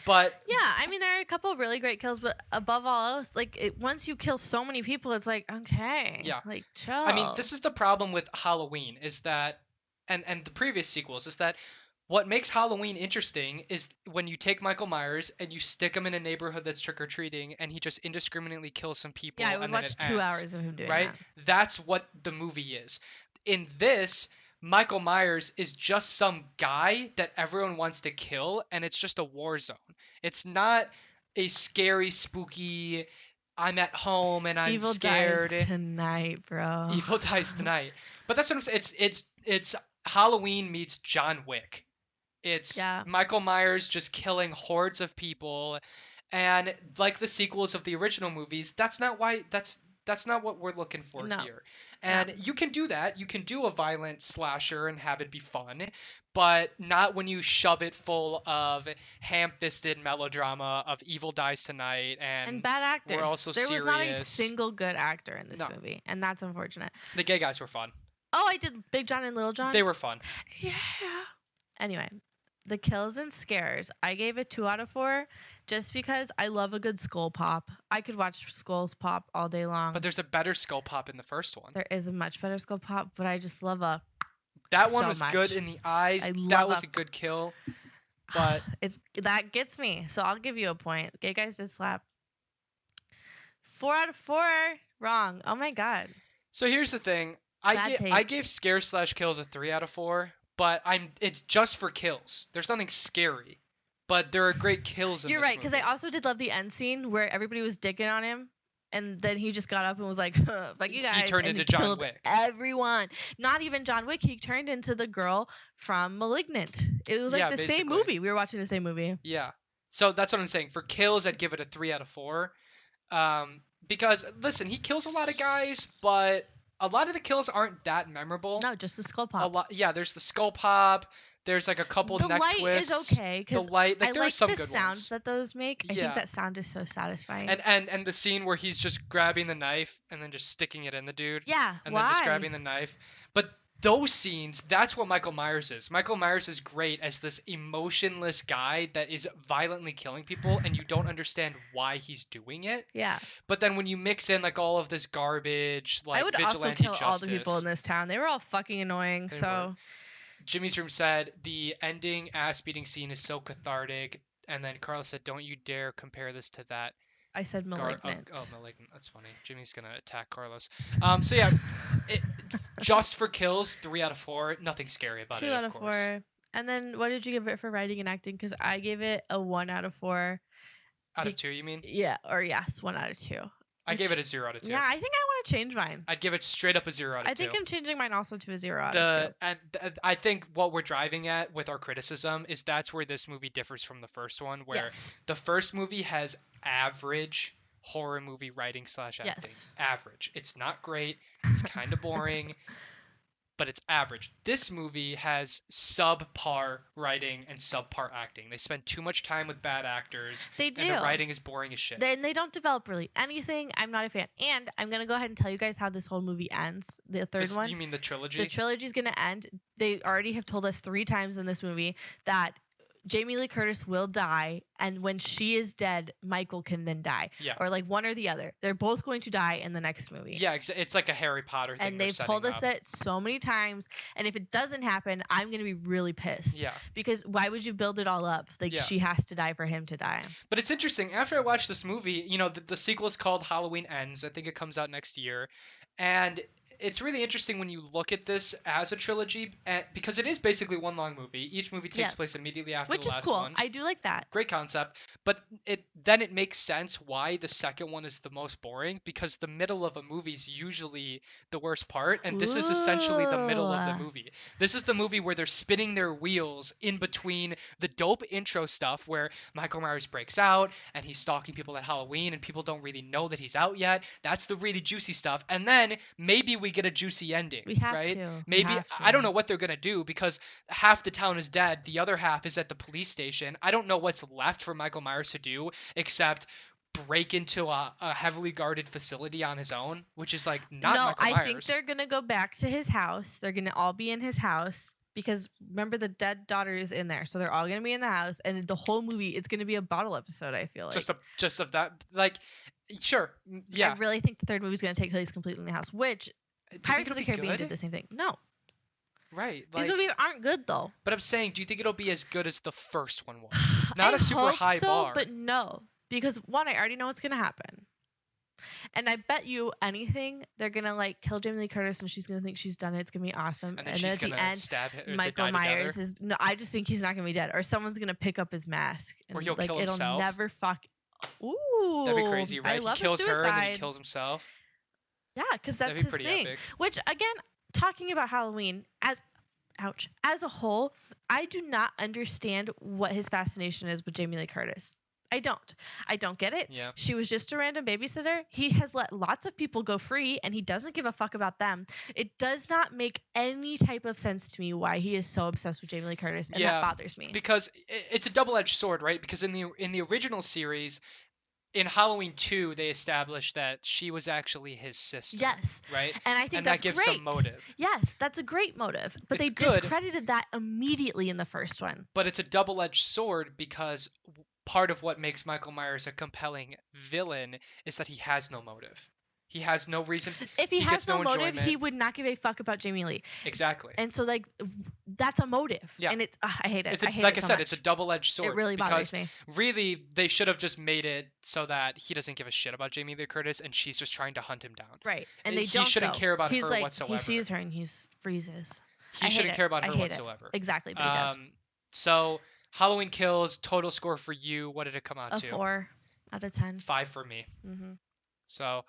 but Yeah, I mean there are a couple of really great kills, but above all else, like once you kill so many people, it's like okay, yeah. like chill. I mean, this is the problem with Halloween is that, and the previous sequels is that what makes Halloween interesting is when you take Michael Myers and you stick him in a neighborhood that's trick or treating, and he just indiscriminately kills some people, Yeah, I would and then watch it 2 ends, hours of him doing right? that. That's what the movie is. In this, Michael Myers is just some guy that everyone wants to kill, and it's just a war zone. It's not a scary, spooky, I'm at home and I'm Evil scared. dies tonight, bro. Evil dies tonight. But that's what I'm saying. It's Halloween meets John Wick. It's Yeah. Michael Myers just killing hordes of people, and like the sequels of the original movies, that's not what we're looking for No. here. And you can do that. You can do a violent slasher and have it be fun, but not when you shove it full of ham-fisted melodrama of evil dies tonight And bad actors. we're also There was not a serious. single good actor in this No. movie, and that's unfortunate. The gay guys were fun. Oh, I did Big John and Little John. They were fun. Yeah. Anyway, the kills and scares. I gave it 2 out of 4 just because I love a good skull pop. I could watch skulls pop all day long. But there's a better skull pop in the first one. There is a much better skull pop, but I just love a That one so was much. good in the eyes. I That love was a- a good kill. But that gets me. So I'll give you a point. Gay guys did slap. 4 out of 4 wrong. Oh my god. so here's the thing. Bad I take. gave scare slash kills a 3 out of 4, but it's just for kills. There's nothing scary. but there are great kills in You're this right, because movie. I also did love the end scene where everybody was digging on him, and then he just got up and was like, "Fuck you He guys," turned and he into John killed Wick. everyone. Not even John Wick. He turned into the girl from *Malignant*. It was like Yeah, the same basically. movie. We were watching the same movie. Yeah. So that's what I'm saying. For kills, I'd give it a 3 out of 4. Because listen, he kills a lot of guys, but a lot of the kills aren't that memorable. No, just the skull A pop. lot, yeah. There's the skull pop. There's like a couple The neck light is twists. okay The because light, like I there are like some the good sounds ones. that those make. I think Yeah. that sound is so satisfying. And the scene where he's just grabbing the knife and then just sticking it in the dude, yeah, and then just why? grabbing the knife. But those scenes, that's what Michael Myers is. Michael Myers is great as this emotionless guy that is violently killing people, and you don't understand why he's doing it. Yeah. But then when you mix in like all of this garbage, I like would also vigilante kill all the people in justice, this town. They were all fucking annoying. they were. So Jimmy's Room said the ending ass beating scene is so cathartic, and then Carl said, "Don't you dare compare this to that." I said *Malignant*. Malignant. That's funny. Jimmy's gonna attack Carlos. So yeah, it, just for kills, 3 out of 4. Nothing scary about 2 it, out of of course. 4. And then what did you give it for writing and acting? Because I gave it a 1 out of 4. Out of 2, you mean? Yeah, or yes, 1 out of 2. I gave it a 0 out of 2. Yeah, I think I want to change mine. I'd give it straight up a 0 out of 2. I think I'm changing mine also to a 0 out of 2. I think what we're driving at with our criticism is that's where this movie differs from the first one, where Yes. the first movie has average horror movie writing / acting. Yes. Average. It's not great. It's kind of boring, but it's average. This movie has subpar writing and subpar acting. They spend too much time with bad actors, They do. and the writing is boring as shit. They don't develop really anything. I'm not a fan. And I'm going to go ahead and tell you guys how this whole movie ends. The third one. You mean the trilogy? The trilogy's going to end. They already have told us 3 times in this movie that Jamie Lee Curtis will die, and when she is dead, Michael can then die. Yeah. Or like one or the other. They're both going to die in the next movie. Yeah, it's like a Harry Potter thing. And they've told us that so many times, and if it doesn't happen, I'm going to be really pissed. Yeah. Because why would you build it all up? Like, Yeah. she has to die for him to die. But it's interesting. After I watched this movie, you know, the sequel is called Halloween Ends. I think it comes out next year. And it's really interesting when you look at this as a trilogy, because it is basically one long movie. Each movie takes Yeah. place immediately after Which the is last cool. one. I do like that. Great concept, but it makes sense why the second one is the most boring, because the middle of a movie is usually the worst part, and this is essentially the middle of the Ooh. movie. This is the movie where they're spinning their wheels in between the dope intro stuff where Michael Myers breaks out and he's stalking people at Halloween and people don't really know that he's out yet. That's the really juicy stuff, and then maybe we get a juicy ending. We have right? to. We Maybe have I don't to. know what they're gonna do, because half the town is dead, the other half is at the police station. I don't know what's left for Michael Myers to do except break into a heavily guarded facility on his own, which is like not No, Michael I Myers. think they're going to go back to his house. They're going to all be in his house. Because remember, the dead daughter is in there, so they're all gonna be in the house, and the whole movie, it's gonna be a bottle episode. I feel like just of that, like, sure, yeah. I really think the third movie's gonna take place completely in the house, which Do you think Pirates it'll of the be Caribbean good? did the same thing. No, Right, these like, movies aren't good though. but I'm saying, do you think it'll be as good as the first one was? It's not a super hope high so, bar. but no, because one, I already know what's gonna happen. And I bet you anything, they're gonna like kill Jamie Lee Curtis, and she's gonna think she's done it. It's gonna be awesome. And then then she's at the gonna end, stab him, or they Michael die Myers together. is no. I just think he's not gonna be dead, or someone's gonna pick up his mask, and Or he'll like kill it'll himself. never fuck. Ooh, That'd be crazy, right? I love He kills her and then he suicide. kills himself. Yeah, because that's That'd be his pretty thing. epic. Which again, talking about Halloween as a whole, I do not understand what his fascination is with Jamie Lee Curtis. I don't get it. Yeah. She was just a random babysitter. He has let lots of people go free, and he doesn't give a fuck about them. It does not make any type of sense to me why he is so obsessed with Jamie Lee Curtis, and Yeah, that bothers me. Because it's a double-edged sword, right? Because in the original series, in Halloween 2, they established that she was actually his sister. Yes. Right? And I think And that's that gives great. some motive. Yes, that's a great motive. But It's they good. discredited that immediately in the first one. But it's a double-edged sword because part of what makes Michael Myers a compelling villain is that he has no motive. He has no reason. If he has gets no no motive, enjoyment. he would not give a fuck about Jamie Lee. Exactly. And so, like, that's a motive. Yeah. And it's, I hate it. It's a, I hate like it I so said, much. it's a double-edged sword. It really because bothers me. really, they should have just made it so that he doesn't give a shit about Jamie Lee Curtis, and she's just trying to hunt him down. Right. And they He don't, shouldn't though. care about He's her like, whatsoever. He sees her and he freezes. He shouldn't care about I her hate it. whatsoever. Exactly, but he does. So Halloween Kills total score for you. What did it come out A to? 4 out of 10. 5 for me. Mm-hmm. So,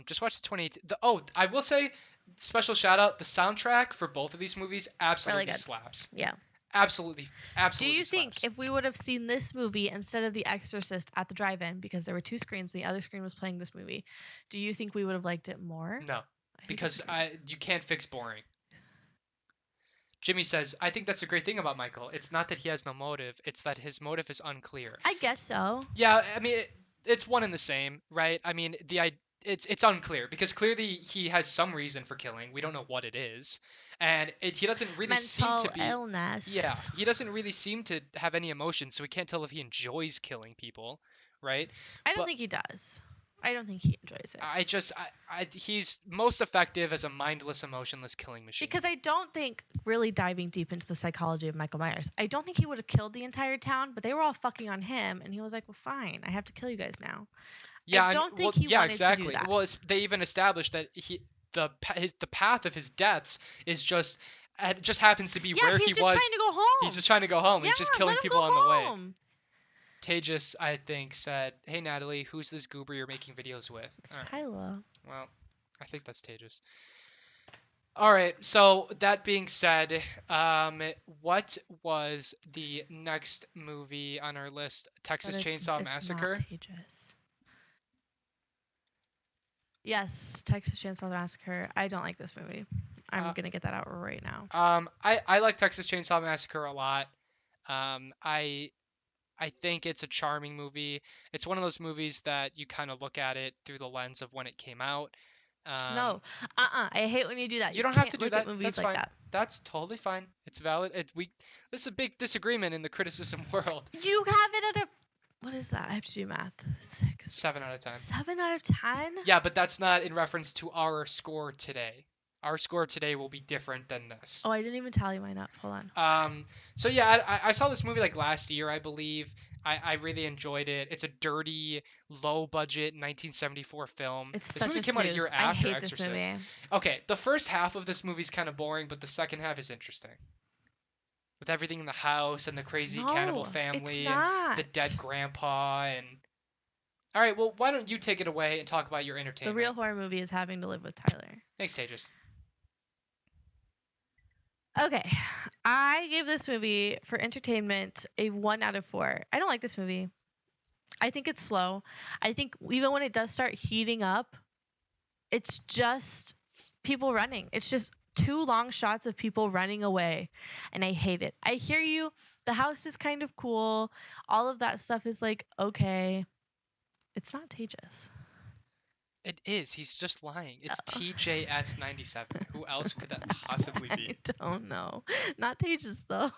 just watch the 2018. Oh, I will say, special shout out the soundtrack for both of these movies Really absolutely good. slaps. Yeah. Absolutely, Do absolutely you think slaps. if we would have seen this movie instead of The Exorcist at the drive-in, because there were two screens, the other screen was playing this movie, do you think we would have liked it more? No, I think that's because weird. you can't fix boring. Jimmy says, I think that's a great thing about Michael. It's not that he has no motive, it's that his motive is unclear. I guess so. Yeah, I mean, it's one and the same, right? I mean, it's unclear because clearly he has some reason for killing. We don't know what it is, and he doesn't really seem to Mental be. Yeah, illness. he doesn't really seem to have any emotion, so we can't tell if he enjoys killing people, right? I don't But think he does. I don't think he enjoys it. he's most effective as a mindless, emotionless killing machine. Because I don't think, really diving deep into the psychology of Michael Myers, I don't think he would have killed the entire town, but they were all fucking on him, and he was like, well, fine, I have to kill you guys now. I Yeah, I mean, don't well, think he yeah, wanted to do exactly. that. Well, they even established that the path of his deaths is just it just happens to be Yeah, where he he's just was. trying to go He's home. just trying to go home. Yeah, He's just let killing him people go on the way. home. Tejas, I think, said, "Hey Natalie, who's this goober you're making videos with?" It's All right. Tyler. Well, I think that's Tejas. All right. So that being said, what was the next movie on our list? But Texas it's Chainsaw it's not Massacre. Tejas. Yes, Texas Chainsaw Massacre. I don't like this movie. I'm Uh, gonna get that out right now. I like Texas Chainsaw Massacre a lot. Um, I I think it's a charming movie. It's one of those movies that you kind of look at it through the lens of when it came out. Um, No, I hate when you do that. you You don't have to can't do look at that. movies That's like fine. that. That's totally fine. It's valid. This is a big disagreement in the criticism world. You have it at a, what is that? I have to do math. 6, 7 out of 10. 7 out of 10. Yeah, but that's not in reference to our score today. Our score today will be different than this. Oh, I didn't even tally mine up. Hold on. So yeah, I saw this movie like last year, I believe. I really enjoyed it. It's a dirty, low budget 1974 film. It's This such movie a came out a snooze. year I after hate this Exorcist. movie. Okay, the first half of this movie's kind of boring, but the second half is interesting. With everything in the house and the crazy cannibal No, it's family and the not. dead grandpa and all right, well, why don't you take it away and talk about your The real entertainment? horror movie is Having to Live with Tyler. Thanks, Tejas. Okay, I gave this movie for entertainment a 1 out of 4. I don't like this movie. I think it's slow. I think even when it does start heating up, it's just people running. It's just two long shots of people running away, and I hate it. I hear you. The house is kind of cool. All of that stuff is like okay. It's not Tejas. It is. He's just lying. It's Oh. TJS97. Who else could that possibly be? I don't know. Not Tejas though.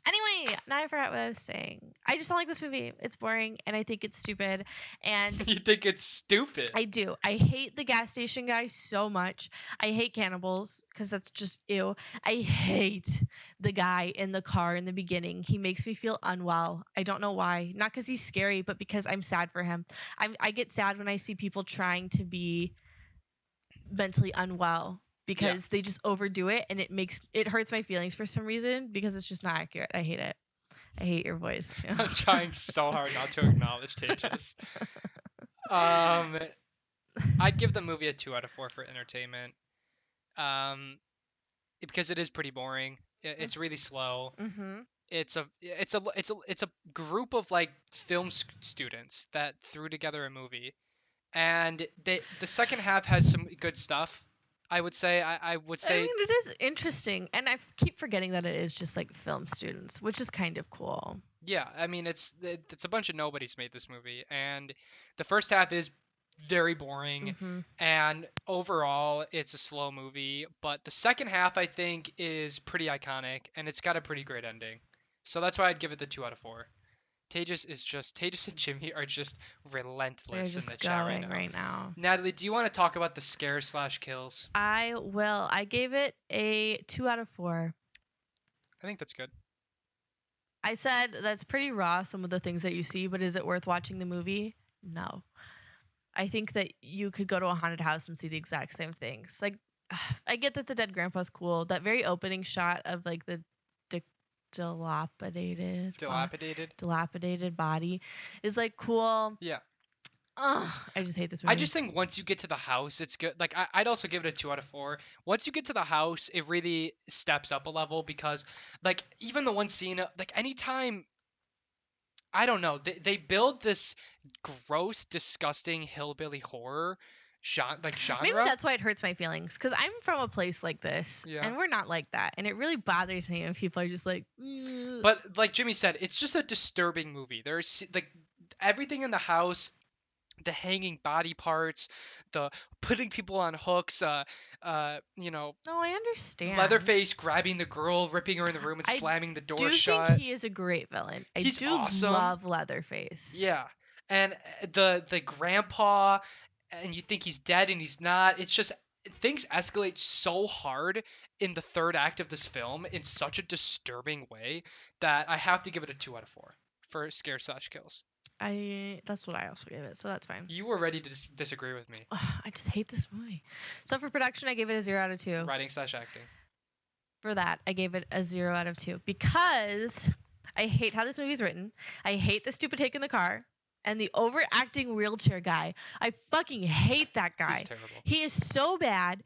Anyway, now I forgot what I was saying. I just don't like this movie. It's boring and I think it's stupid. And You think it's stupid? I do. I hate the gas station guy so much. I hate cannibals because that's just ew. I hate the guy in the car in the beginning. He makes me feel unwell. I don't know why. Not because he's scary, but because I'm sad for him. I get sad when I see people trying to be mentally unwell Yeah. because they just overdo it and it hurts my feelings for some reason because it's just not accurate. I hate it. I hate your voice too. I'm trying so hard not to acknowledge Tejas. Um, I'd give the movie a 2 out of 4 for entertainment. Um, because it is pretty boring. It's really slow. Mhm. It's a group of like film students that threw together a movie, and the second half has some good stuff. I would say. I would I say mean, it is interesting, and I keep forgetting that it is just like film students, which is kind of cool. yeah. I mean, it's a bunch of nobodies made this movie, and the first half is very boring, Mhm. and overall it's a slow movie. But the second half I think is pretty iconic, and it's got a pretty great ending. So that's why I'd give it the 2 out of 4. Tejas and Jimmy are just They're relentless in the just chat right going now. right now. Natalie, do you want to talk about the scares slash kills? I will. I gave it a 2 out of 4. I think that's good. I said that's pretty raw, some of the things that you see, but is it worth watching the movie? No. I think that you could go to a haunted house and see the exact same things. Like, I get that the dead grandpa's cool. That very opening shot of like the dilapidated Dilapidated. dilapidated body is like cool. Yeah. Ugh, I just hate this I movie. just think once you get to the house, it's good. Like I'd also give it a 2 out of 4. Once you get to the house, it really steps up a level because, like, even the one scene, like anytime, I don't know, they build this gross, disgusting hillbilly horror Maybe genre. that's why it hurts my feelings because I'm from a place like this Yeah. and we're not like that, and it really bothers me when people are just like, "Ugh." But like Jimmy said, it's just a disturbing movie. There's like everything in the house, the hanging body parts, the putting people on hooks, you know, No, I understand. Leatherface grabbing the girl, ripping her in the room and I slamming the door do think shut. he is a great villain. I He's do awesome. love Leatherface. Yeah. And the grandpa, and you think he's dead and he's not. It's just things escalate so hard in the third act of this film in such a disturbing way that I have to give it a 2 out of 4 for scare slash kills. That's what I also gave it, so that's fine. You were ready to disagree with me. Ugh, I just hate this movie. So for production, I gave it a 0 out of 2. Writing slash acting. For that, I gave it a 0 out of 2 because I hate how this movie's written. I hate the stupid take in the car and the overacting wheelchair guy. I fucking hate that guy. He's terrible. He is so bad.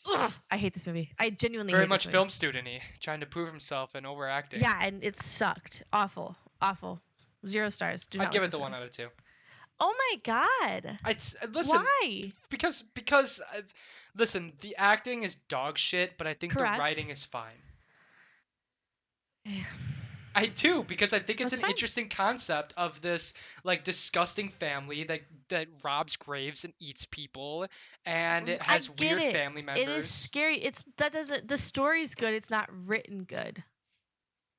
Ugh, I hate this movie. I genuinely Very hate much this movie. film student-y, trying to prove himself and overacting. Yeah, and it sucked. Awful. Awful. 0 stars. Do not I'd give like it the this movie. 1 out of 2. Oh my god. Listen, Why? because listen, the acting is dog shit, but I think Correct. the writing is fine. Eh, I do, because I think it's That's an fine. interesting concept of this like disgusting family that robs graves and eats people, and it has I get weird it. family It is members. scary. The story's good. It's not written good.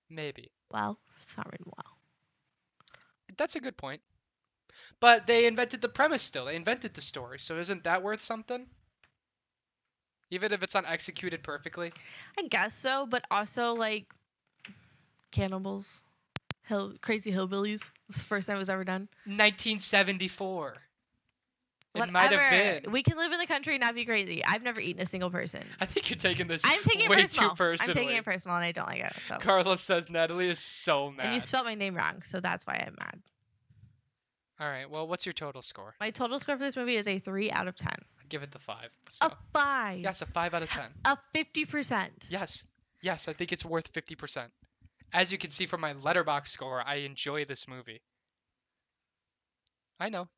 Maybe. Well, it's not written well. That's a good point. But they invented the premise still. They invented the story, so isn't that worth something? Even if it's not executed perfectly. I guess so, but also like cannibals, crazy hillbillies. This is the first time it was ever done. 1974. It Whatever. might have been. We can live in the country and not be crazy. I've never eaten a single person. I think you're taking this I'm taking it way personal. too personally. I'm taking it personal, and I don't like it. So. Carlos says Natalie is so mad. And you spelled my name wrong, so that's why I'm mad. All right. Well, what's your total score? My total score for this movie is a 3 out of 10. I'd give it the 5. So. A 5. Yes, a 5 out of 10. A 50%. Yes. Yes, I think it's worth 50%. As you can see from my letterbox score, I enjoy this movie. I know.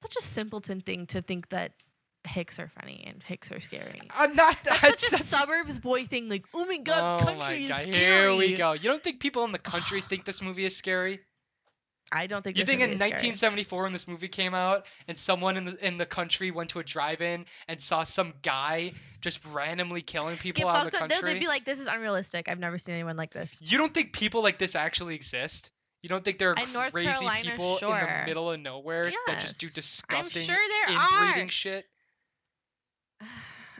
Such a simpleton thing to think that Hicks are funny and Hicks are scary. I'm not. That's such a suburbs boy thing. Like, oh my god, country is scary. Here we go. You don't think people in the country think this movie is scary? I don't think. You this think in movie is scary. 1974 when this movie came out and someone in the country went to a drive-in and saw some guy just randomly killing people out in the country? They'd be like, "This is unrealistic. I've never seen anyone like this." You don't think people like this actually exist? You don't think there are In North crazy Carolina, people in sure. the middle of nowhere that just do Yes. disgusting I'm sure there inbreeding are. shit?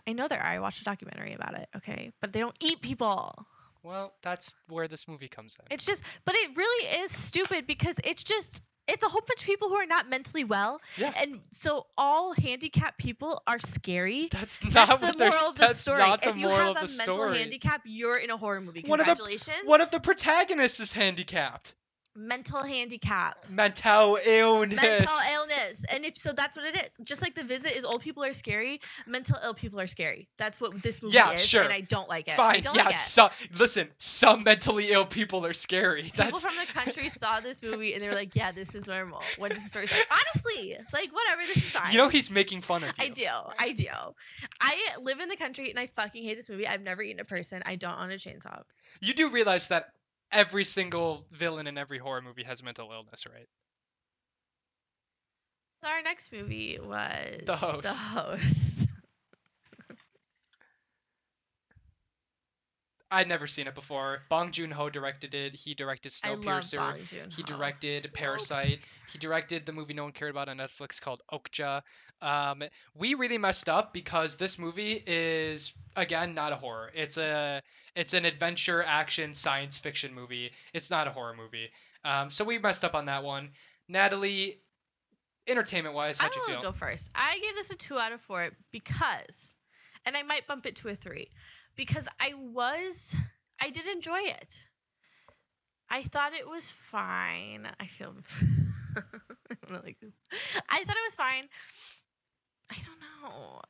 I know there are. I watched a documentary about it. Okay, but they don't eat people. Well, that's where this movie comes in. It's just, but it really is stupid because it's a whole bunch of people who are not mentally well. Yeah. And so all handicapped people are scary. That's That's not the what they're. moral of the That's story. not the If you moral have of the a mental story. handicap, you're in a horror movie. One of the- Congratulations. One of the protagonists is handicapped. mental handicap. Mental illness. Mental illness. And if so, that's what it is. Just like The Visit is old people are scary, mental ill people are scary. That's what this movie Yeah, is. sure. And I don't like it. I Fine. don't Yeah. like it. Listen. Some mentally ill people are scary. People That's. from the country saw this movie and they were like, yeah, this is normal. What is the story? Like, honestly, it's like, whatever, this is fine. You know he's making fun of you. I do. I do. I live in the country and I fucking hate this movie. I've never eaten a person. I don't own a chainsaw. You do realize that every single villain in every horror movie has mental illness, right? So our next movie was The Host. The Host. I'd never seen it before. Bong Joon-ho directed it. He directed I love Snowpiercer. Bong Joon-ho. He directed Parasite. He directed the movie no one cared about on Netflix called Okja. We really messed up because this movie is again not a horror. It's an adventure action science fiction movie. It's not a horror movie. So we messed up on that one. Natalie, entertainment wise, how'd you I feel? will go first. I gave this a 2 out of 4 because, and I might bump it to a 3, because I did enjoy it. I thought it was fine. I feel really good. I thought it was fine. I don't know.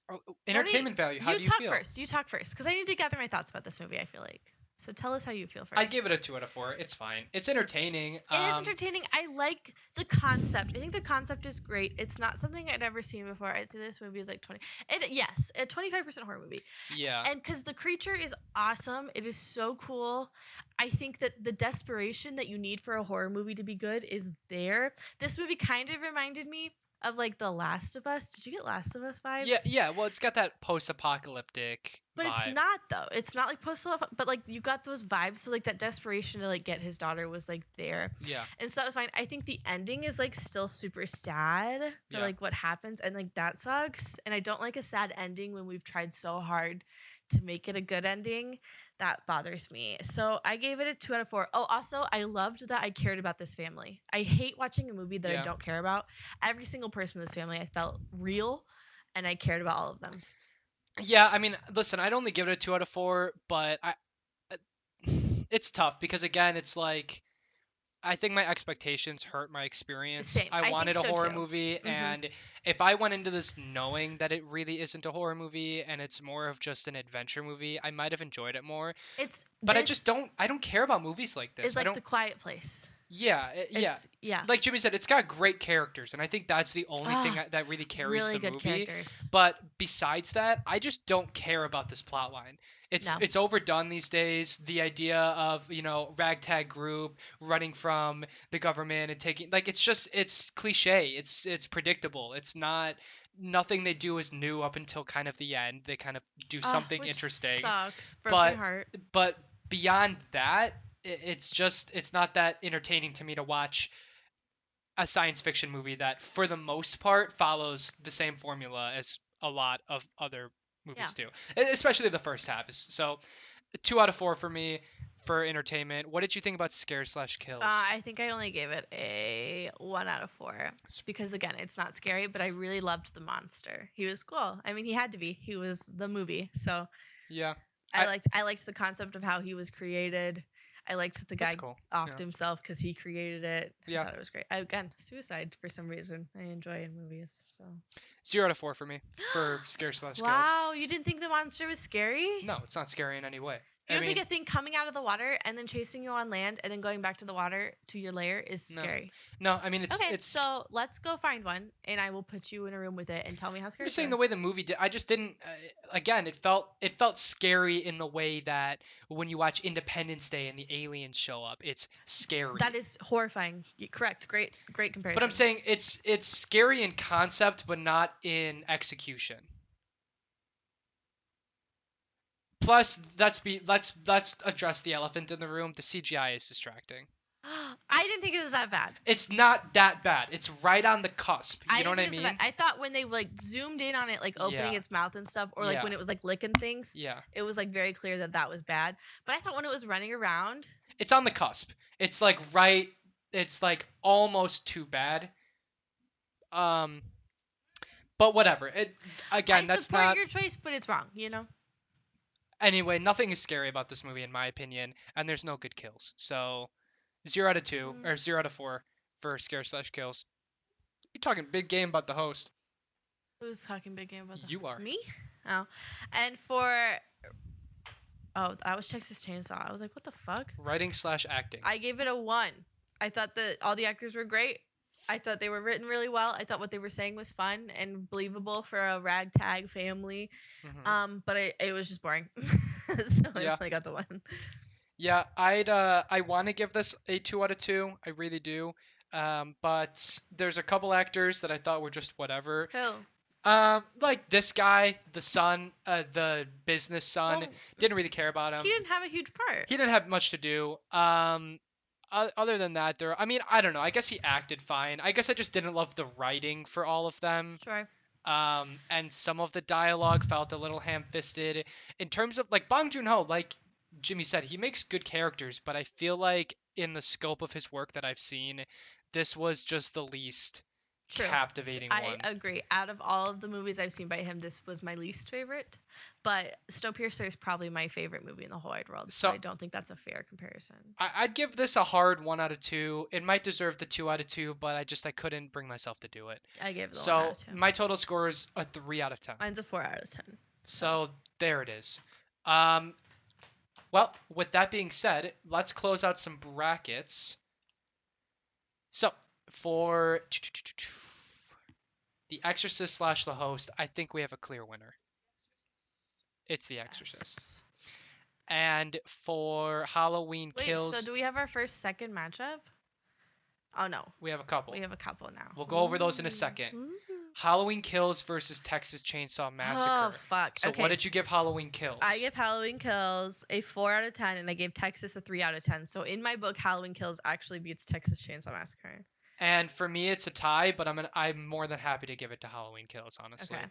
Oh, What do entertainment value. How you do you talk feel? first? You talk first, because I need to gather my thoughts about this movie. I feel like. So tell us how you feel I'd give first. it a 2 out of 4. It's fine. It's entertaining. It is entertaining. I like the concept. I think the concept is great. It's not something I'd ever seen before. I'd say this movie is like 20. Yes, a 25% horror movie. Yeah, And because the creature is awesome, it is so cool. I think that the desperation that you need for a horror movie to be good is there. This movie kind of reminded me of like The Last of Us. Did you get Last of Us yeah, vibes? yeah. Well, it's got that post-apocalyptic But it's vibe. not though. It's not like post but like you got those vibes. So like that desperation to like get his daughter was like there, Yeah, and so that was fine. I think the ending is like still super sad for yeah, like what happens, and like that sucks. And I don't like a sad ending when we've tried so hard to make it a good ending. That bothers me. So I gave it a 2 out of 4. Oh, also I loved that I cared about this family. I hate watching a movie that I yeah. don't care about. Every single person in this family I felt real, and I cared about all of them. Yeah, I mean, listen, I'd only give it a 2 out of 4, but it's tough because again, it's like I think my expectations hurt my experience. Same. I I think wanted a so horror too. movie, Mhm. and if I went into this knowing that it really isn't a horror movie and it's more of just an adventure movie, I might have enjoyed it more. It's But this I don't care about movies like this. is I like don't The Quiet Place. Yeah, yeah. It's yeah. Like Jimmy said, it's got great characters, and I think that's the only thing Ah, that really carries really the good movie. characters. But besides that, I just don't care about this plot line. No. It's overdone these days. The idea of, ragtag group running from the government and taking like it's cliche. It's predictable. It's not nothing they do is new up until kind of the end. They kind of do Ah, something which interesting. sucks. Broke my But heart. but beyond that, it's not that entertaining to me to watch a science fiction movie that for the most part follows the same formula as a lot of other Yeah. movies do, especially the first half. So 2 out of 4 for me for entertainment. What did you think about scares slash kills? I think I only gave it a 1 out of 4 S- because again, it's not scary, but I really loved the monster. He was cool. I mean, he had to be. He was the movie, so yeah, I I liked I liked the concept of how he was created. I liked that the that's guy cool. offed Yeah, himself because he created it. I yeah, thought it was great. Again, suicide for some reason I enjoy in movies. So 0 out of 4 for me for scares slash kills. wow, you didn't think the monster was scary? No, it's not scary in any way. You I don't think mean, a thing coming out of the water and then chasing you on land and then going back to the water to your lair is no, scary? no. I mean, Okay, it's so let's go find one and I will put you in a room with it and tell me how I'm scared just you saying are. the way the movie did. I just didn't. Again, it felt scary in the way that when you watch Independence Day and the aliens show up, it's That scary. is horrifying. Correct. Great But I'm comparison. saying it's scary in concept, but not in execution. Plus, let's address the elephant in the room. The CGI is distracting. I didn't think it was that bad. It's not that bad. It's right on the cusp. I You know didn't what I think it was that mean? bad. I thought when they like zoomed in on it, like opening Yeah, its mouth and stuff, or like yeah, when it was like licking things, yeah. it was like very clear that that was bad. But I thought when it was running around, It's on the cusp. It's like right. It's like almost too bad. Um, But whatever. I Again, that's support not your choice, but it's wrong, you know? anyway. Nothing is scary about this movie in my opinion, and there's no good kills. So 0 out of 2 Mm, or 0 out of 4 for scare slash kills. You're talking big game about the host. who's talking big game about the You host? are Me? Oh. And for that was Texas Chainsaw. I was like, what the fuck? writing slash acting. I gave it a 1. I thought that all the actors were great. I thought they were written really well. I thought what they were saying was fun and believable for a ragtag family. But it was just boring. So I Yeah, only got the 1. yeah. I want to give this a 2 out of 2. I really do. But there's a couple actors that I thought were just whatever. Who? Like this guy, the son, the business son, Well, didn't really care about he him. didn't have a huge part. He didn't have much to do. Other than that, I mean, I don't know. I guess he acted fine. I guess I just didn't love the writing for all of them. Sure. And some of the dialogue felt a little ham-fisted. In terms of like Bong Joon-ho, like Jimmy said, he makes good characters, but I feel like in the scope of his work that I've seen, this was just the least. True. captivating I one. agree. Out of all of the movies I've seen by him, this was my least favorite. But Snowpiercer is probably my favorite movie in the whole wide world. So So I don't think that's a fair comparison. I'd give this a hard 1 out of 2. It might deserve the 2 out of 2, but I couldn't bring myself to do it. I gave it a 1 out So of 10. my total score is a 3 out of 10. Mine's a 4 out of 10. So there it is. Um, well, with that being said, let's close out some brackets. So for The Exorcist slash The Host, I think we have a clear winner. It's The Exorcist. Yes. And for Halloween Wait, Kills, so do we have our first second matchup? Oh no, we have a couple. we have a couple now. We'll go over those in a second. Ooh. Halloween Kills versus Texas Chainsaw Massacre. Oh fuck. So Okay, what did you give Halloween Kills? I give Halloween Kills a 4 out of 10, and I gave Texas a 3 out of 10. So in my book, Halloween Kills actually beats Texas Chainsaw Massacre. And for me, it's a tie, but I'm more than happy to give it to Halloween Kills, honestly. Okay.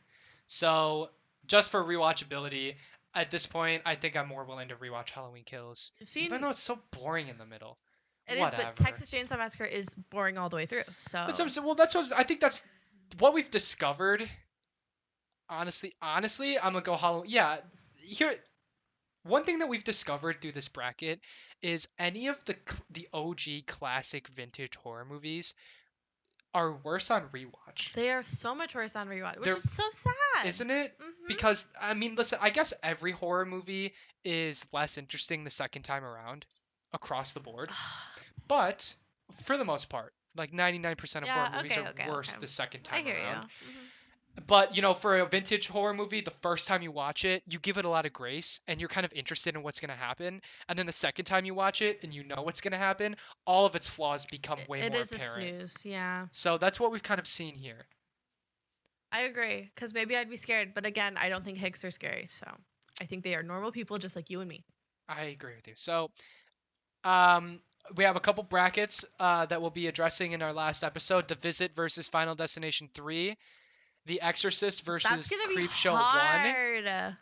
So just for rewatchability, at this point, I think I'm more willing to rewatch Halloween Kills, You've seen even though it's so boring in the middle. it is, Whatever. but Texas Chainsaw Massacre is boring all the way through. So That's what I'm saying. Well, that's what I think. That's what we've discovered. Honestly, I'm gonna go Halloween. Yeah, here. One thing that we've discovered through this bracket is any of the OG classic vintage horror movies are worse on rewatch. they are so much worse on rewatch, which They're- is so sad. Isn't it? Mhm. Because I mean, listen, I guess every horror movie is less interesting the second time around across the board. But for the most part, like 99% of Yeah, horror movies okay, are okay, worse okay. the second I time hear around. you. Mhm. But, for a vintage horror movie, the first time you watch it, you give it a lot of grace and you're kind of interested in what's going to happen. And then the second time you watch it and you know what's going to happen, all of its flaws become way It more is apparent. a snooze, yeah. So that's what we've kind of seen here. I agree, because maybe I'd be scared, but again, I don't think Hicks are scary, so I think they are normal people just like you and me. I agree with you. So, we have a couple brackets that we'll be addressing in our last episode: The Visit versus Final Destination 3, The Exorcist That's versus gonna be Creepshow 1, hard.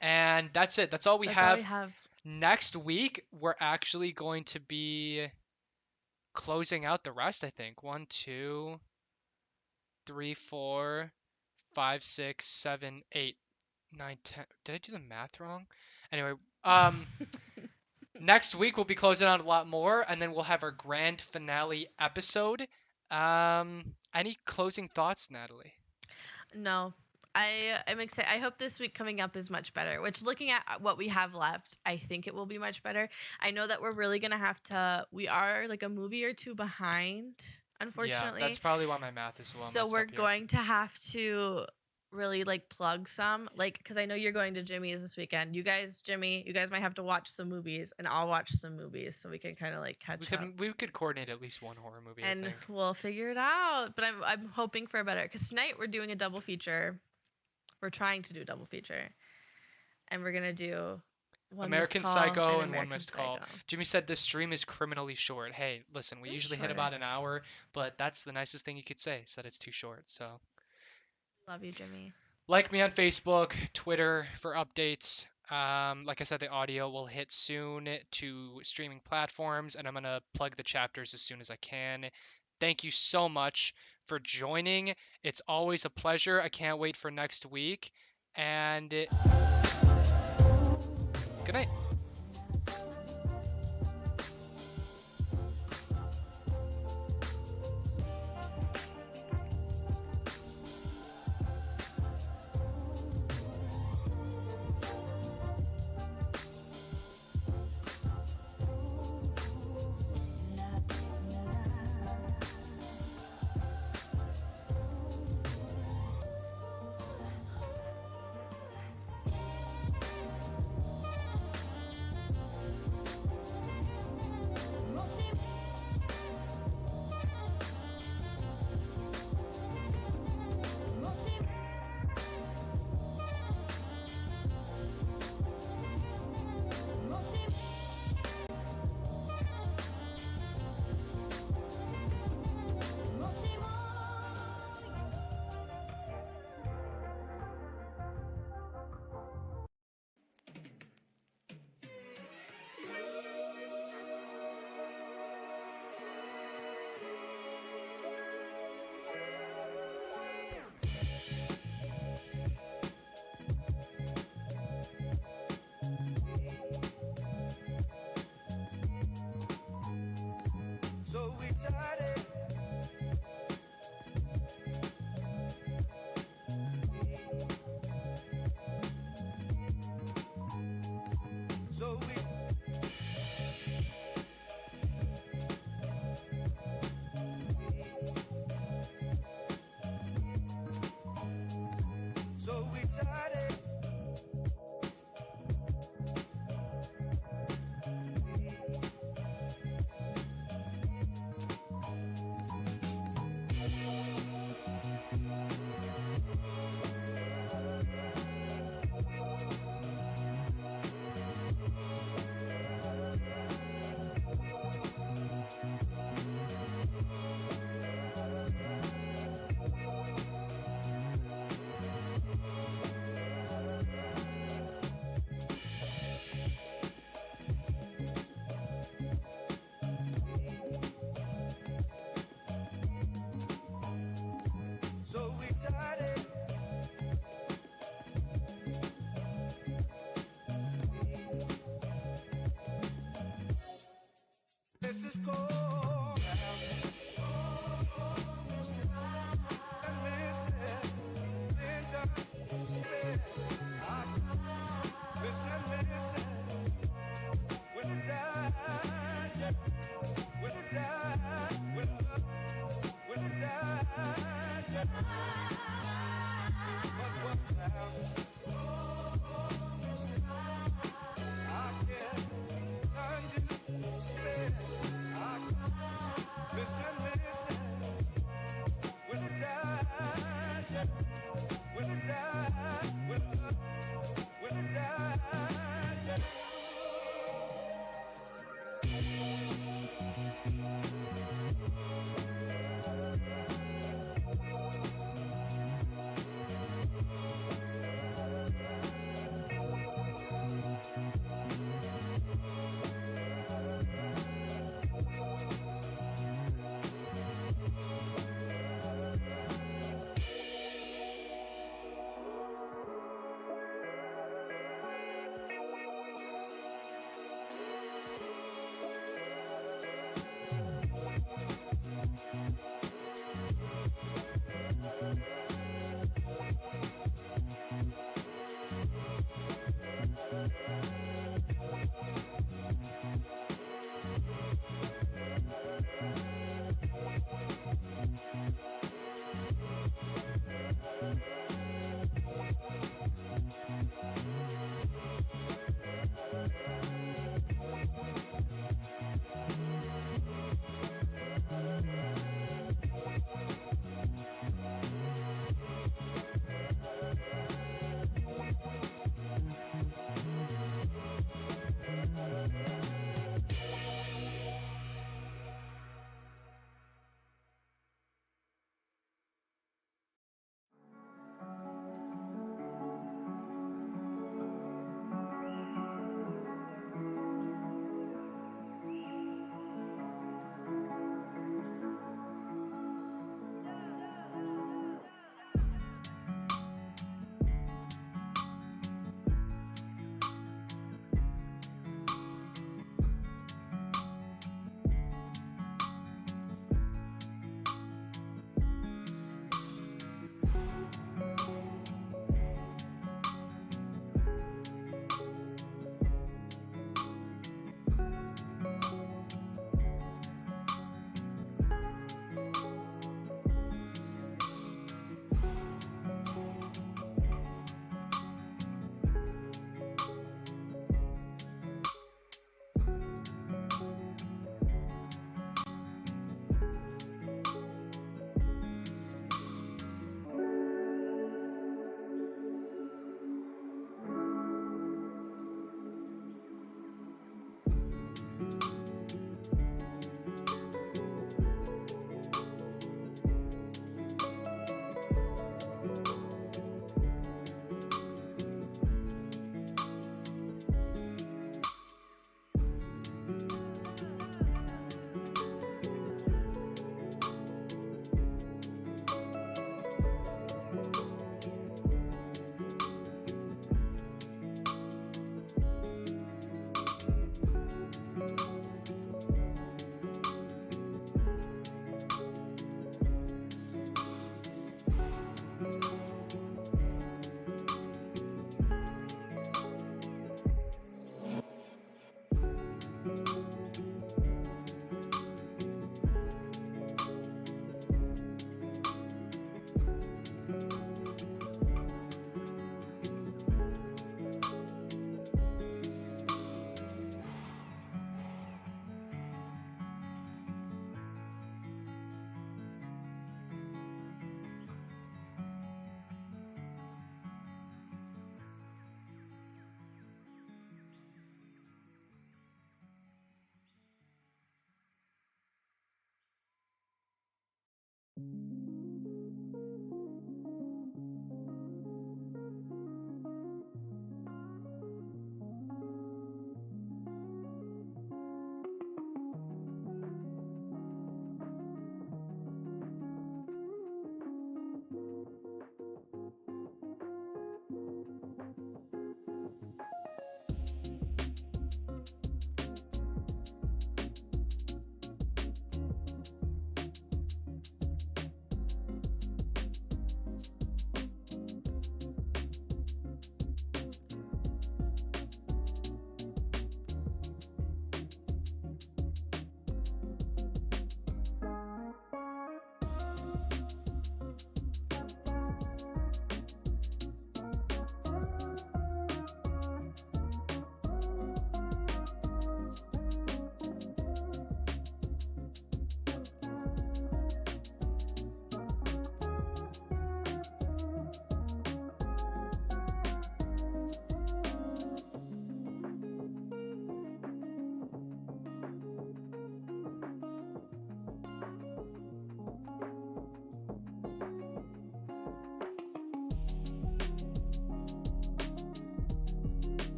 and that's it. That's all we That's all have. we have. Next week, we're actually going to be closing out the rest, I think. 1, 2, 3, 4, 5, 6, 7, 8, 9, 10. Did I do the math wrong? Anyway, next week we'll be closing out a lot more, and then we'll have our grand finale episode. Any closing thoughts, Natalie? No. I'm excited. I hope this week coming up is much better, which looking at what we have left, I think it will be much better. I know that we're really going to have to, we are like a movie or two behind, unfortunately. Yeah, that's probably why my math is a little So messed we're up here. going to have to really like plug some, like, because I know you're going to Jimmy's this weekend. You guys, Jimmy, you guys might have to watch some movies, and I'll watch some movies so we can kind of like catch up. We could coordinate at least one horror movie, I And think. we'll figure it out. But I'm hoping for a better, because tonight we're doing a double feature. We're trying to do a double feature, and we're gonna do One American Missed Call Psycho and One American Missed Call. Psycho. Jimmy said this stream is criminally short. Hey, listen, we It's usually hit shorter. about an hour, but that's the nicest thing you could say. Said it's too short. So Love you, Jimmy. like me on Facebook, Twitter for updates. Like I said, the audio will hit soon to streaming platforms, and I'm gonna plug the chapters as soon as I can. Thank you so much for joining. It's always a pleasure. I can't wait for next week. And good night.